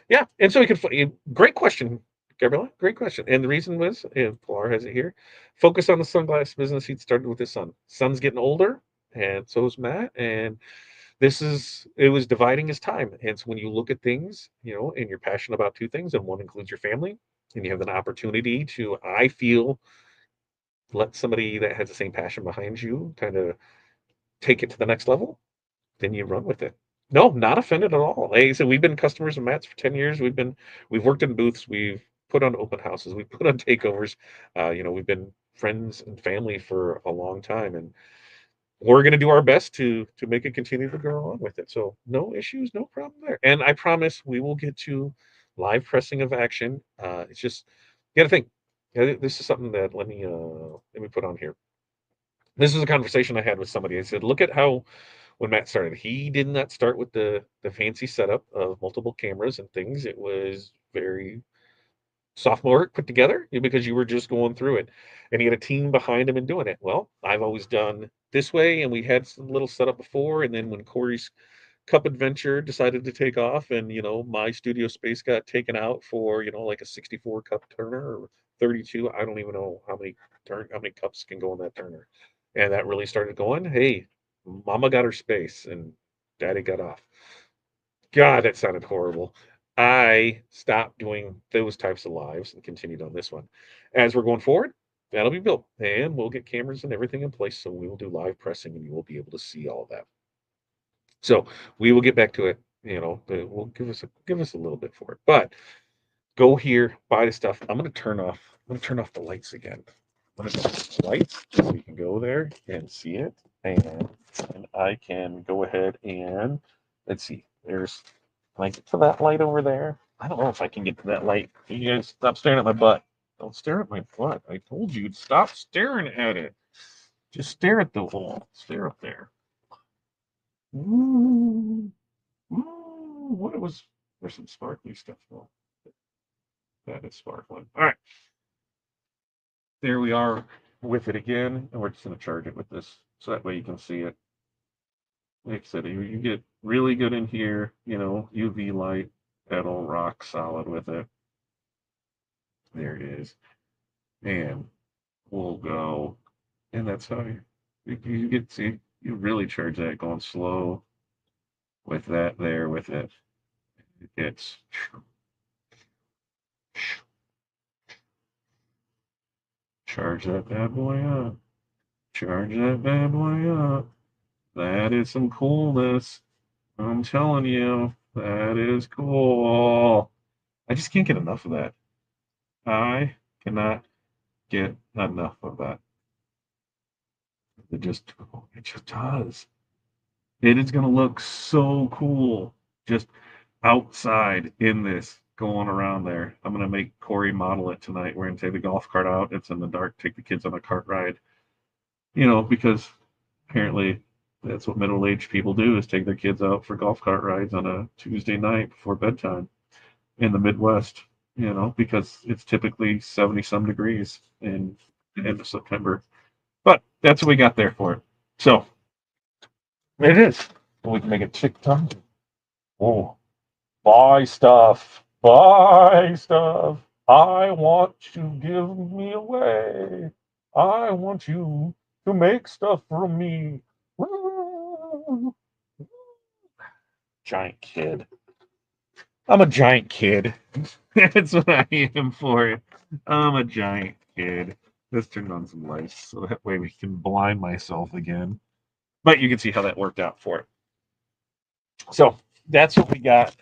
Yeah, and so we can great question, Gabriella, great question, and the reason was, and Pilar has it here, focus on the sunglass business he'd started with his son. Son's getting older, and so is Matt, and it was dividing his time, and so when you look at things, and you're passionate about 2 things, and one includes your family, and you have an opportunity to, I feel, let somebody that has the same passion behind you kinda take it to the next level, then you run with it. No, not offended at all. Like I said, we've been customers of Matt's for 10 years. We've worked in booths, we've put on open houses, we've put on takeovers. We've been friends and family for a long time, and we're gonna do our best to make it continue to go on with it. So no issues, no problem there. And I promise we will get to live pressing of action. It's just you gotta think. This is something that let me put on here. This is a conversation I had with somebody. I said, look at how when Matt started, he did not start with the fancy setup of multiple cameras and things. It was very sophomore put together because you were just going through it, and he had a team behind him and doing it. Well, I've always done this way, and we had some little setup before, and then when Corey's Cup Adventure decided to take off, and my studio space got taken out for like a 64 cup turner or 32. I don't even know how many cups can go in that turner, and that really started going. Hey, Mama got her space, and Daddy got off. God, that sounded horrible. I stopped doing those types of lives and continued on this one. As we're going forward, that'll be built, and we'll get cameras and everything in place, so we will do live pressing, and you will be able to see all that. So we will get back to it. We'll give us a little bit for it, but go here, buy the stuff. I'm gonna turn off the lights again. I'm gonna turn off the lights so you can go there and see it, and I can go ahead and let's see. Can I get to that light over there? I don't know if I can get to that light. You guys stop staring at my butt. Don't stare at my butt. I told you to stop staring at it. Just stare at the wall. Stare up there. Ooh, ooh, what it was. There's some sparkly stuff. Oh, that is sparkling. All right, there we are with it again, and we're just going to charge it with this, so that way you can see it. Like I said, you get really good in here. UV light, that'll rock solid with it. There it is, and we'll go, and that's how you get see you really charge that going slow with that there with it. It's charge that bad boy up. Charge that bad boy up. That is some coolness. I'm telling you, that is cool. I just can't get enough of that. I cannot get enough of that. It just does. It is going to look so cool just outside in this going around there. I'm going to make Corey model it tonight. We're going to take the golf cart out. It's in the dark. Take the kids on a cart ride. Because apparently that's what middle-aged people do is take their kids out for golf cart rides on a Tuesday night before bedtime in the Midwest, because it's typically 70 some degrees in the end of September. But that's what we got there for it. So it is. We can make it TikTok. Oh, buy stuff. Buy stuff. I want to give me away. I want you to make stuff from me. Woo! Giant kid. I'm a giant kid. That's what I am for it. I'm a giant kid. Let's turn on some lights so that way we can blind myself again. But you can see how that worked out for it. So that's what we got.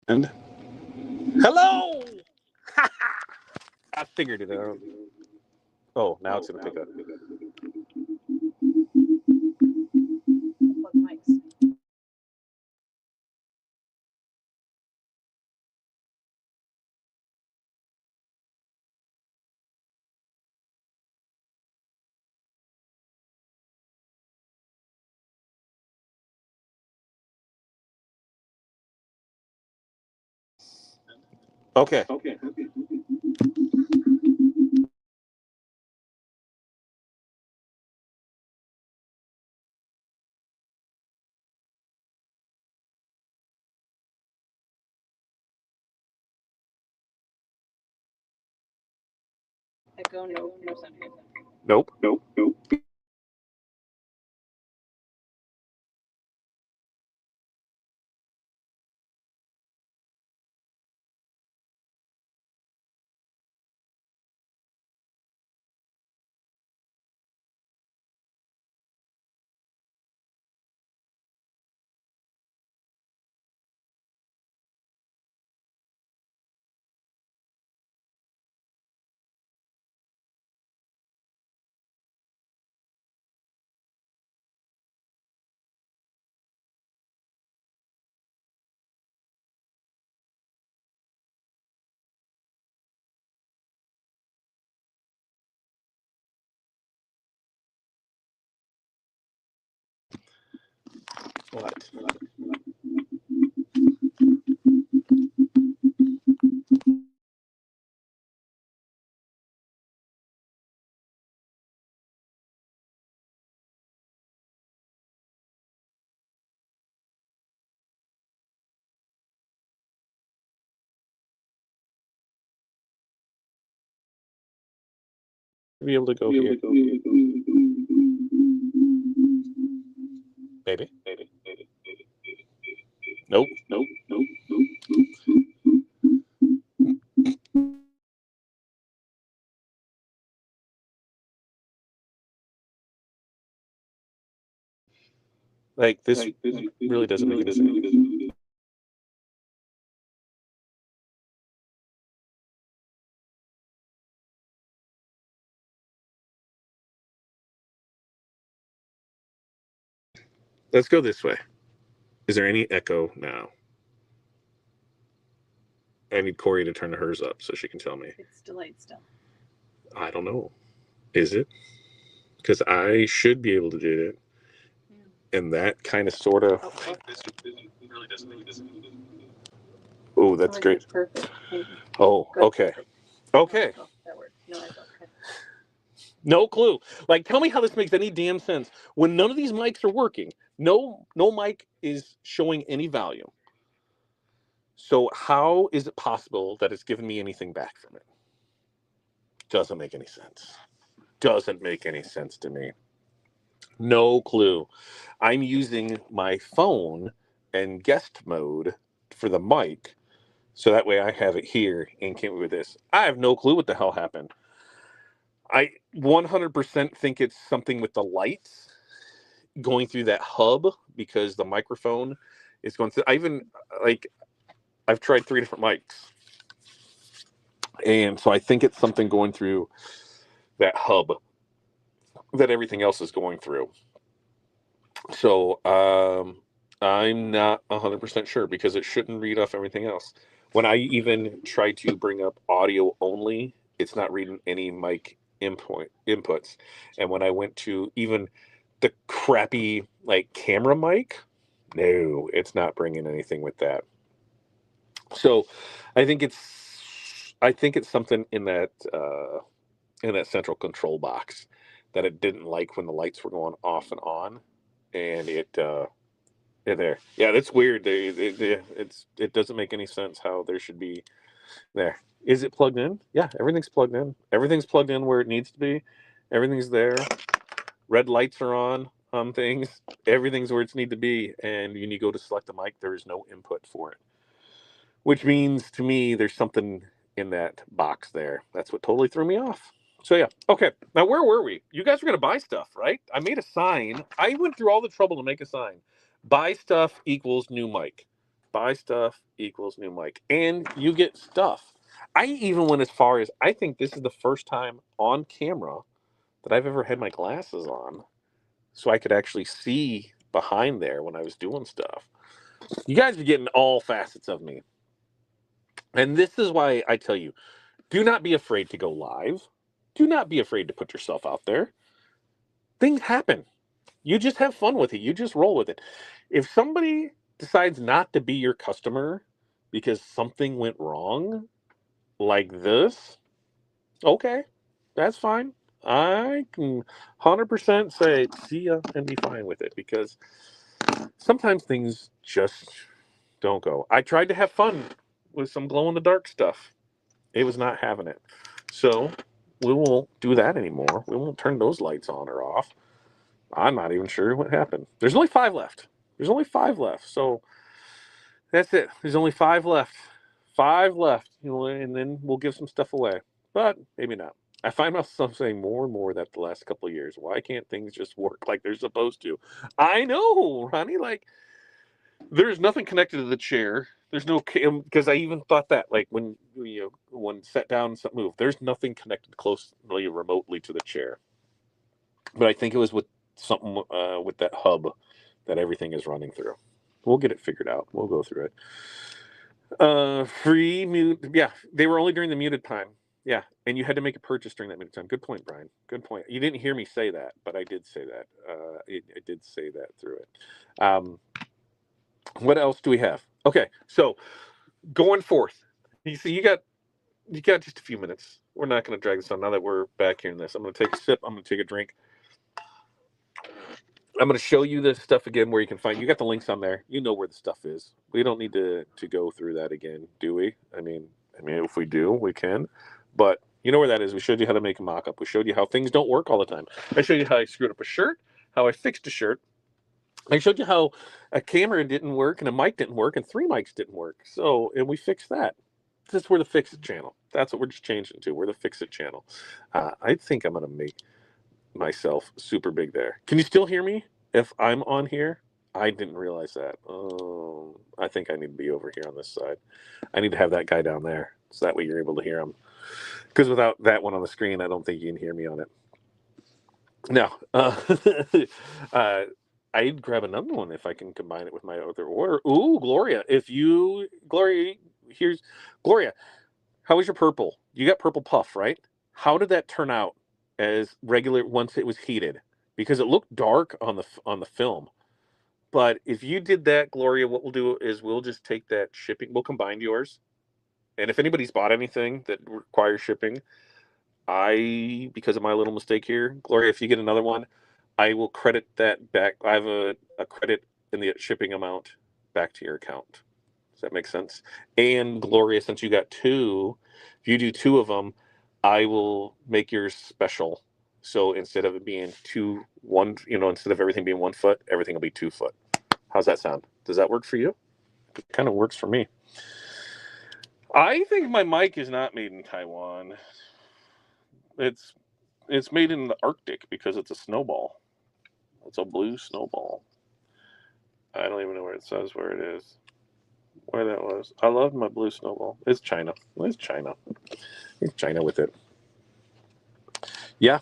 And hello! I figured it out. Oh, now it's going to pick up. Okay. Echo, no sound here. Nope. What? Be able to go here. Maybe. Nope. Like, this really doesn't make any sense. Let's go this way. Is there any echo now? I need Corey to turn hers up so she can tell me. It's delayed still. I don't know. Is it? Because I should be able to do it. Yeah. And that kind of sort of. Oh, this really doesn't make sense. Oh, that's great. It's perfect. Oh, okay. Okay. Oh, that worked. No, I don't. Okay. No clue. Like, tell me how this makes any damn sense when none of these mics are working. No mic is showing any volume. So how is it possible that it's giving me anything back from it? Doesn't make any sense. Doesn't make any sense to me. No clue. I'm using my phone and guest mode for the mic, so that way I have it here and came with this. I have no clue what the hell happened. I 100% think it's something with the lights going through that hub because the microphone is going through. I've tried 3 different mics, and so I think it's something going through that hub that everything else is going through. So I'm not 100% sure because it shouldn't read off everything else. When I even try to bring up audio only, it's not reading any mic inputs. And when I went to even the crappy like camera mic, no, it's not bringing anything with that. So I think it's something in that central control box that it didn't like when the lights were going off and on, and it there. Yeah, that's weird. It doesn't make any sense how there should be there. Is it plugged in? Yeah, everything's plugged in. Everything's plugged in where it needs to be. Everything's there. Red lights are on things. Everything's where it's need to be. And when you go to select the mic, there is no input for it. Which means to me there's something in that box there. That's what totally threw me off. So yeah, okay. Now where were we? You guys were gonna buy stuff, right? I made a sign. I went through all the trouble to make a sign. Buy stuff equals new mic. buy stuff equals new mic. And you get stuff. I even went as far as I think this is the first time on camera that I've ever had my glasses on so I could actually see behind there when I was doing stuff. You guys are getting all facets of me. And this is why I tell you, do not be afraid to go live. Do not be afraid to put yourself out there. Things happen. You just have fun with it. You just roll with it. If somebody decides not to be your customer because something went wrong, like this, okay, that's fine. I can 100% say see ya and be fine with it because sometimes things just don't go. I tried to have fun with some glow in the dark stuff. It was not having it. So we won't do that anymore. We won't turn those lights on or off. I'm not even sure what happened. There's only 5 left. There's only 5 left. So that's it. There's only 5 left. 5 left. And then we'll give some stuff away. But maybe not. I find myself saying more and more that the last couple of years. Why can't things just work like they're supposed to? I know, Ronnie. Like, there's nothing connected to the chair. There's no because I even thought that like when sat down and something moved. There's nothing connected closely remotely to the chair. But I think it was with something with that hub that everything is running through. We'll get it figured out. We'll go through it. Free mute. Yeah, they were only during the muted time. Yeah, and you had to make a purchase during that muted time. Good point, Brian. Good point. You didn't hear me say that, but I did say that. I did say that through it. What else do we have? Okay, so going forth. You see, you got just a few minutes. We're not going to drag this on now that we're back here in this. I'm going to take a sip. I'm going to take a drink. I'm going to show you this stuff again where you can find. You got the links on there. You know where the stuff is. We don't need to go through that again, do we? I mean, if we do, we can. But you know where that is. We showed you how to make a mock-up. We showed you how things don't work all the time. I showed you how I screwed up a shirt, how I fixed a shirt. I showed you how a camera didn't work and a mic didn't work and 3 mics didn't work. So, and we fixed that. This is where the Fix It channel. That's what we're just changing to. We're the Fix It channel. I think I'm going to make myself super big there. Can you still hear me if I'm on here? I didn't realize that. I think I need to be over here on this side. I need to have that guy down there so that way you're able to hear him. Because without that one on the screen, I don't think you can hear me on it. Now, I'd grab another one if I can combine it with my other order. Ooh, Gloria. Here's Gloria. How was your purple? You got purple puff, right? How did that turn out as regular once it was heated? Because it looked dark on the film. But if you did that, Gloria, what we'll do is we'll just take that shipping. We'll combine yours. And if anybody's bought anything that requires shipping, because of my little mistake here, Gloria, if you get another one, I will credit that back. I have a credit in the shipping amount back to your account. Does that make sense? And Gloria, since you got 2, if you do 2 of them, I will make yours special. So instead of it being instead of everything being 1 foot, everything will be 2 foot. How's that sound? Does that work for you? It kind of works for me. I think my mic is not made in Taiwan. It's made in the Arctic because it's a snowball. It's a blue snowball. I don't even know where it says where it is. Where that was. I love my blue snowball. It's China. It's China. It's China with it. Yeah.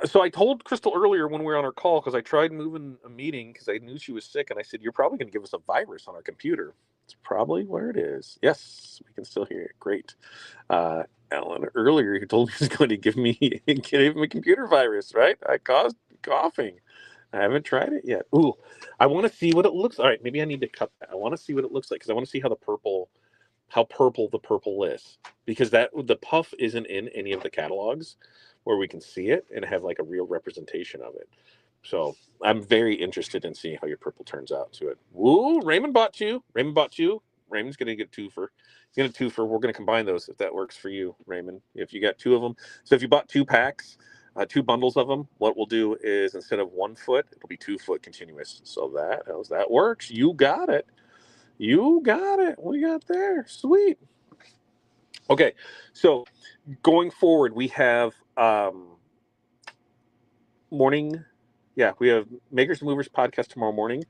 So I told Crystal earlier when we were on our call, because I tried moving a meeting because I knew she was sick, and I said, you're probably going to give us a virus on our computer. It's probably where it is. Yes, we can still hear it. Great. Alan, earlier he told me he was going to give me a computer virus, right? I caused coughing. I haven't tried it yet. Ooh, I want to see what it looks. All right, maybe I need to cut that. I want to see what it looks like because I want to see how purple the purple is, because the puff isn't in any of the catalogs where we can see it and have like a real representation of it. So I'm very interested in seeing how your purple turns out to it. Woo! Raymond bought 2. Raymond's gonna get 2 for. He's gonna 2 for. We're gonna combine those if that works for you, Raymond. If you got 2 of them, so if you bought 2 packs, 2 bundles of them, what we'll do is instead of 1 foot, it'll be 2 foot continuous. So that works. You got it. You got it. We got there. Sweet. Okay, so going forward, we have morning. Yeah, we have Makers and Movers podcast tomorrow morning.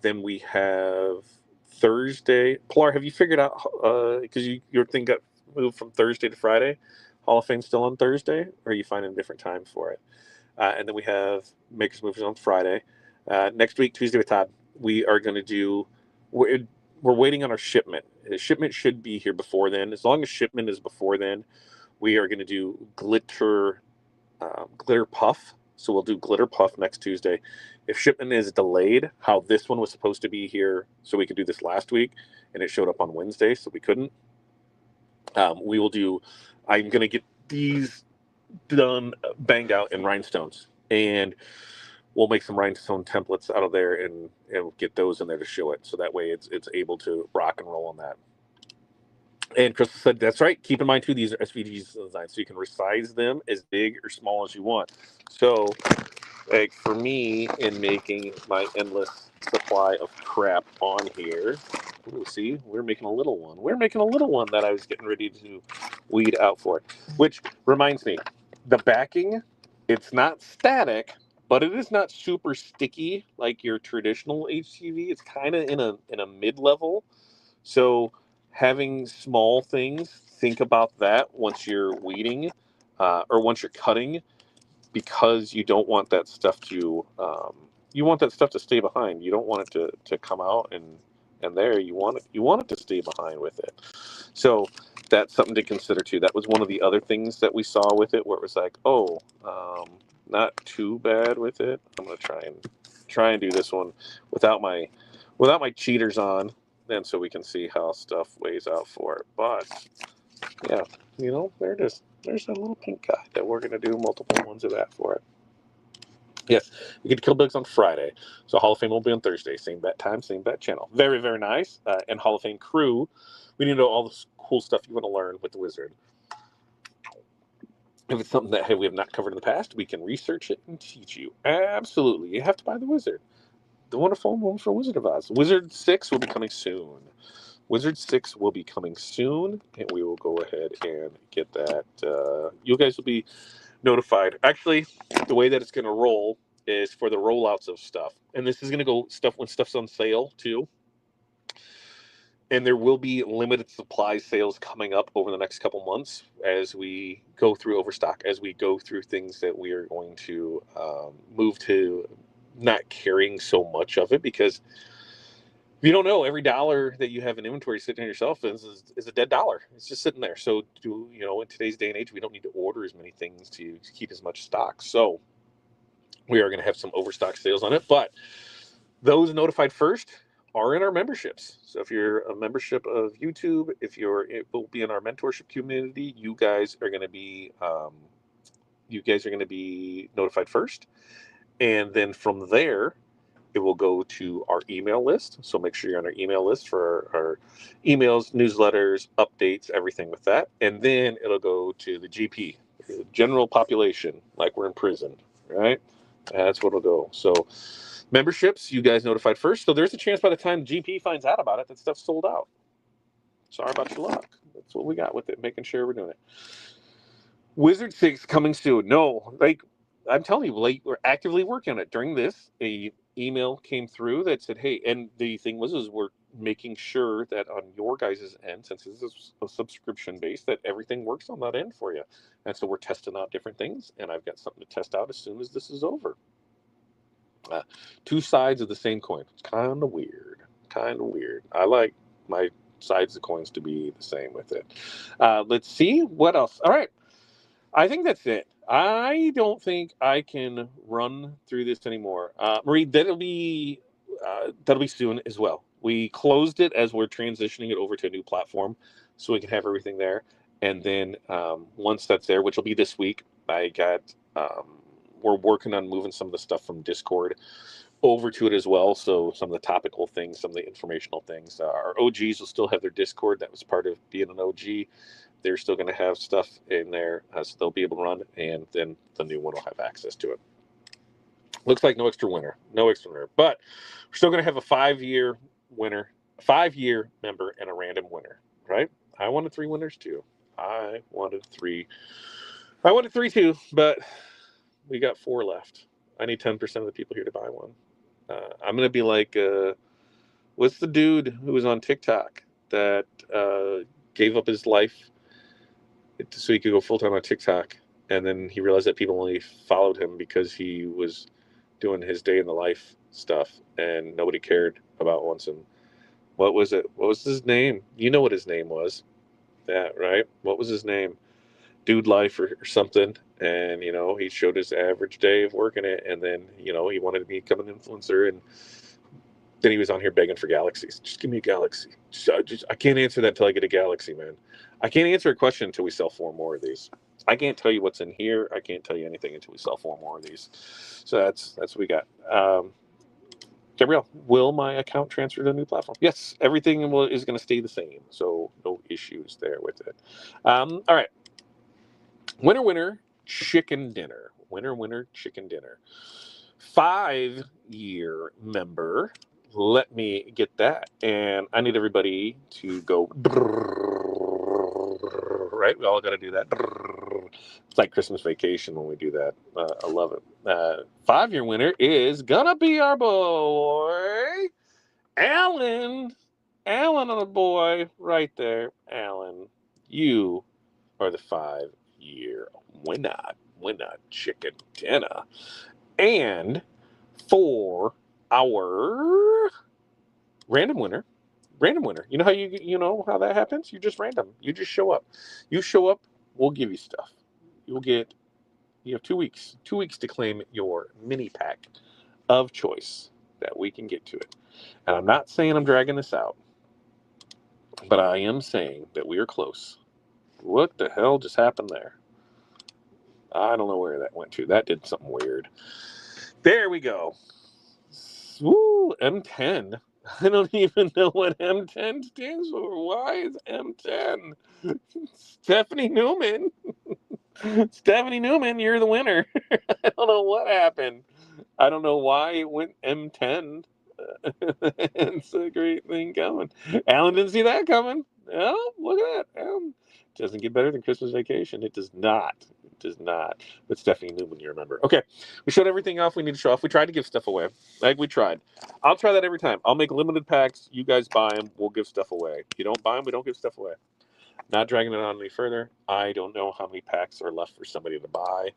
Then we have Thursday. Pilar, have you figured out, because your thing got moved from Thursday to Friday, Hall of Fame still on Thursday, or are you finding a different time for it? And then we have Makers Movers on Friday. Next week, Tuesday with Todd, we are going to do, we're waiting on our shipment. The shipment should be here before then. As long as shipment is before then, we are going to do glitter puff. So we'll do glitter puff next Tuesday. If shipment is delayed, how this one was supposed to be here, so we could do this last week, and it showed up on Wednesday, so we couldn't. We will do. I'm going to get these done, banged out in rhinestones, and we'll make some rhinestone templates out of there, and get those in there to show it, so that way it's able to rock and roll on that. And Crystal said, that's right. Keep in mind, too, these are SVGs designs, so you can resize them as big or small as you want. So, like, for me, in making my endless supply of crap on here, ooh, see, we're making a little one. We're making a little one that I was getting ready to weed out for. Which reminds me, the backing, it's not static, but it is not super sticky like your traditional HTV. It's kind of in a mid-level. So having small things, think about that once you're weeding, or once you're cutting, because you don't want that stuff to stay behind. You don't want it to come out and there you want it to stay behind with it. So that's something to consider too. That was one of the other things that we saw with it, where it was like, oh, not too bad with it. I'm gonna try and do this one without my cheaters on, then, so we can see how stuff weighs out for it. But yeah, there it is. There's that little pink guy that we're gonna do multiple ones of that for it. Yes, you get kill bugs on Friday, so Hall of Fame will be on Thursday. Same bat time, same bat channel. Very, very nice. And Hall of Fame crew, we need to know all the cool stuff you want to learn with the Wizard. If it's something that, hey, we have not covered in the past, we can research it and teach you. Absolutely, you have to buy the Wizard. The wonderful one for Wizard of Oz. Wizard 6 will be coming soon. Wizard 6 will be coming soon, and we will go ahead and get that. You guys will be notified. Actually, the way that it's going to roll is for the rollouts of stuff. And this is going to go stuff when stuff's on sale, too. And there will be limited supply sales coming up over the next couple months as we go through overstock, as we go through things that we are going to move to not carrying so much of it, because if you don't know, every dollar that you have in inventory sitting on your shelf is a dead dollar. It's just sitting there. So, in today's day and age, we don't need to order as many things to keep as much stock. So we are going to have some overstock sales on it. But those notified first are in our memberships. So if you're a membership of YouTube, it will be in our mentorship community. You guys are going to be notified first, and then from there, it will go to our email list. So make sure you're on our email list for our emails, newsletters, updates, everything with that. And then it'll go to the GP, the general population, like we're in prison, right? That's what it'll go. So memberships, you guys notified first. So there's a chance by the time GP finds out about it, that stuff's sold out. Sorry about your luck. That's what we got with it, making sure we're doing it. Wizard 6 coming soon. No, I'm telling you, we're actively working on it. During this, a email came through that said, hey, and the thing was, we're making sure that on your guys' end, since this is a subscription base, that everything works on that end for you. And so we're testing out different things, and I've got something to test out as soon as this is over. Two sides of the same coin. It's kind of weird. I like my sides of coins to be the same with it. Let's see what else. All right. I think that's it. I don't think I can run through this anymore. Marie, that'll be soon as well. We closed it as we're transitioning it over to a new platform, so we can have everything there. And then once that's there, which will be this week, we're working on moving some of the stuff from Discord over to it as well. So some of the topical things, some of the informational things. Our OGs will still have their Discord. That was part of being an OG. They're still going to have stuff in there, so they'll be able to run, and then the new one will have access to it. Looks like no extra winner, but we're still going to have a 5-year winner, a 5-year member, and a random winner, right? I wanted 3 winners too. I wanted three too, but we got 4 left. I need 10% of the people here to buy one. I'm gonna be like, what's the dude who was on TikTok that gave up his life so he could go full time on TikTok, and then he realized that people only followed him because he was doing his day in the life stuff, and nobody cared about once. And what was it? What was his name? You know what his name was? That right? What was his name? Dude Life or something. And he showed his average day of working it, and then he wanted to become an influencer, and then he was on here begging for galaxies. Just give me a galaxy. I can't answer that until I get a galaxy, man. I can't answer a question until we sell 4 more of these. I can't tell you what's in here. I can't tell you anything until we sell 4 more of these. So that's what we got. Gabrielle, will my account transfer to a new platform? Yes, everything is going to stay the same. So no issues there with it. All right. Winner, chicken dinner. Winner, chicken dinner. 5-year member. Let me get that. And I need everybody to go. Right? We all got to do that. It's like Christmas vacation when we do that. I love it. 5-year winner is going to be our boy, Alan. Alan, our boy, right there. Alan, you are the 5-year winner, chicken dinner. And for our random winner, you know how that happens? You just random. You just show up. You show up, we'll give you stuff. You have 2 weeks. 2 weeks to claim your mini pack of choice that we can get to it. And I'm not saying I'm dragging this out, but I am saying that we are close. What the hell just happened there? I don't know where that went to. That did something weird. There we go. Woo, M10. I don't even know what M10 stands for. Why is M10? Stephanie Newman. Stephanie Newman, you're the winner. I don't know what happened. I don't know why it went M10. It's a great thing coming. Alan didn't see that coming. Oh, look at that. Doesn't get better than Christmas Vacation. It does not. It does not. But Stephanie Newman, you remember. Okay. We showed everything off we need to show off. We tried to give stuff away. Like we tried. I'll try that every time. I'll make limited packs. You guys buy them. We'll give stuff away. If you don't buy them, we don't give stuff away. Not dragging it on any further. I don't know how many packs are left for somebody to buy.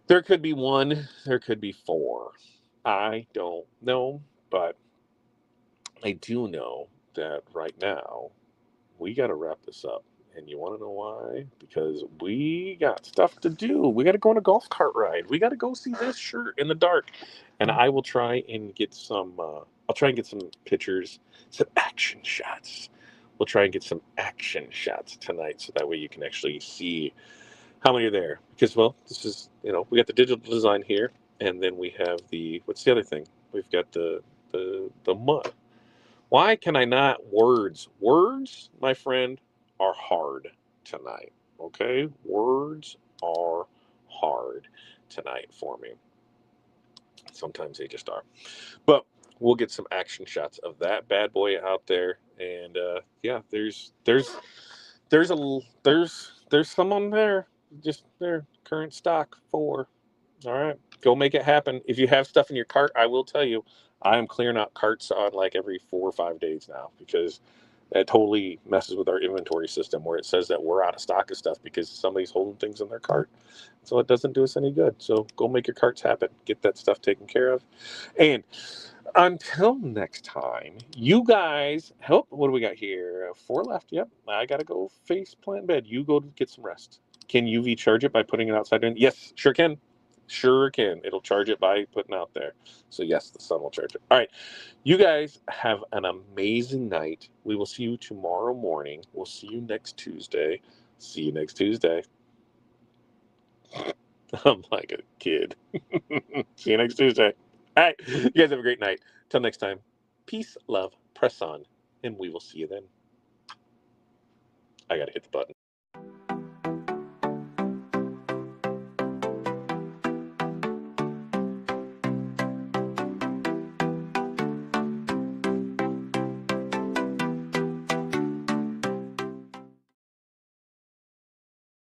There could be 1. There could be 4. I don't know. But I do know that right now we got to wrap this up. And you want to know why? Because we got stuff to do. We got to go on a golf cart ride. We got to go see this shirt in the dark. And I will try and get some, I'll try and get some pictures, some action shots. We'll try and get some action shots tonight so that way you can actually see how many are there. Because, well, this is, we got the digital design here. And then we have what's the other thing? We've got the mud. Why can I not? Words, my friend, are hard tonight. Okay? Words are hard tonight for me. Sometimes they just are. But we'll get some action shots of that bad boy out there. And yeah, there's some on there. Just there. Current stock 4. All right. Go make it happen. If you have stuff in your cart, I will tell you, I am clearing out carts on like every 4 or 5 days now because that totally messes with our inventory system where it says that we're out of stock of stuff because somebody's holding things in their cart. So it doesn't do us any good. So go make your carts happen. Get that stuff taken care of. And until next time, you guys help. What do we got here? 4 left. Yep. I got to go face plant bed. You go get some rest. Can UV charge it by putting it outside? Yes, sure can. Sure can. It'll charge it by putting out there. So yes, the sun will charge it. All right. You guys have an amazing night. We will see you tomorrow morning. We'll see you next Tuesday. See you next Tuesday. I'm like a kid. See you next Tuesday. All right. You guys have a great night. Till next time. Peace, love, press on, and we will see you then. I got to hit the button.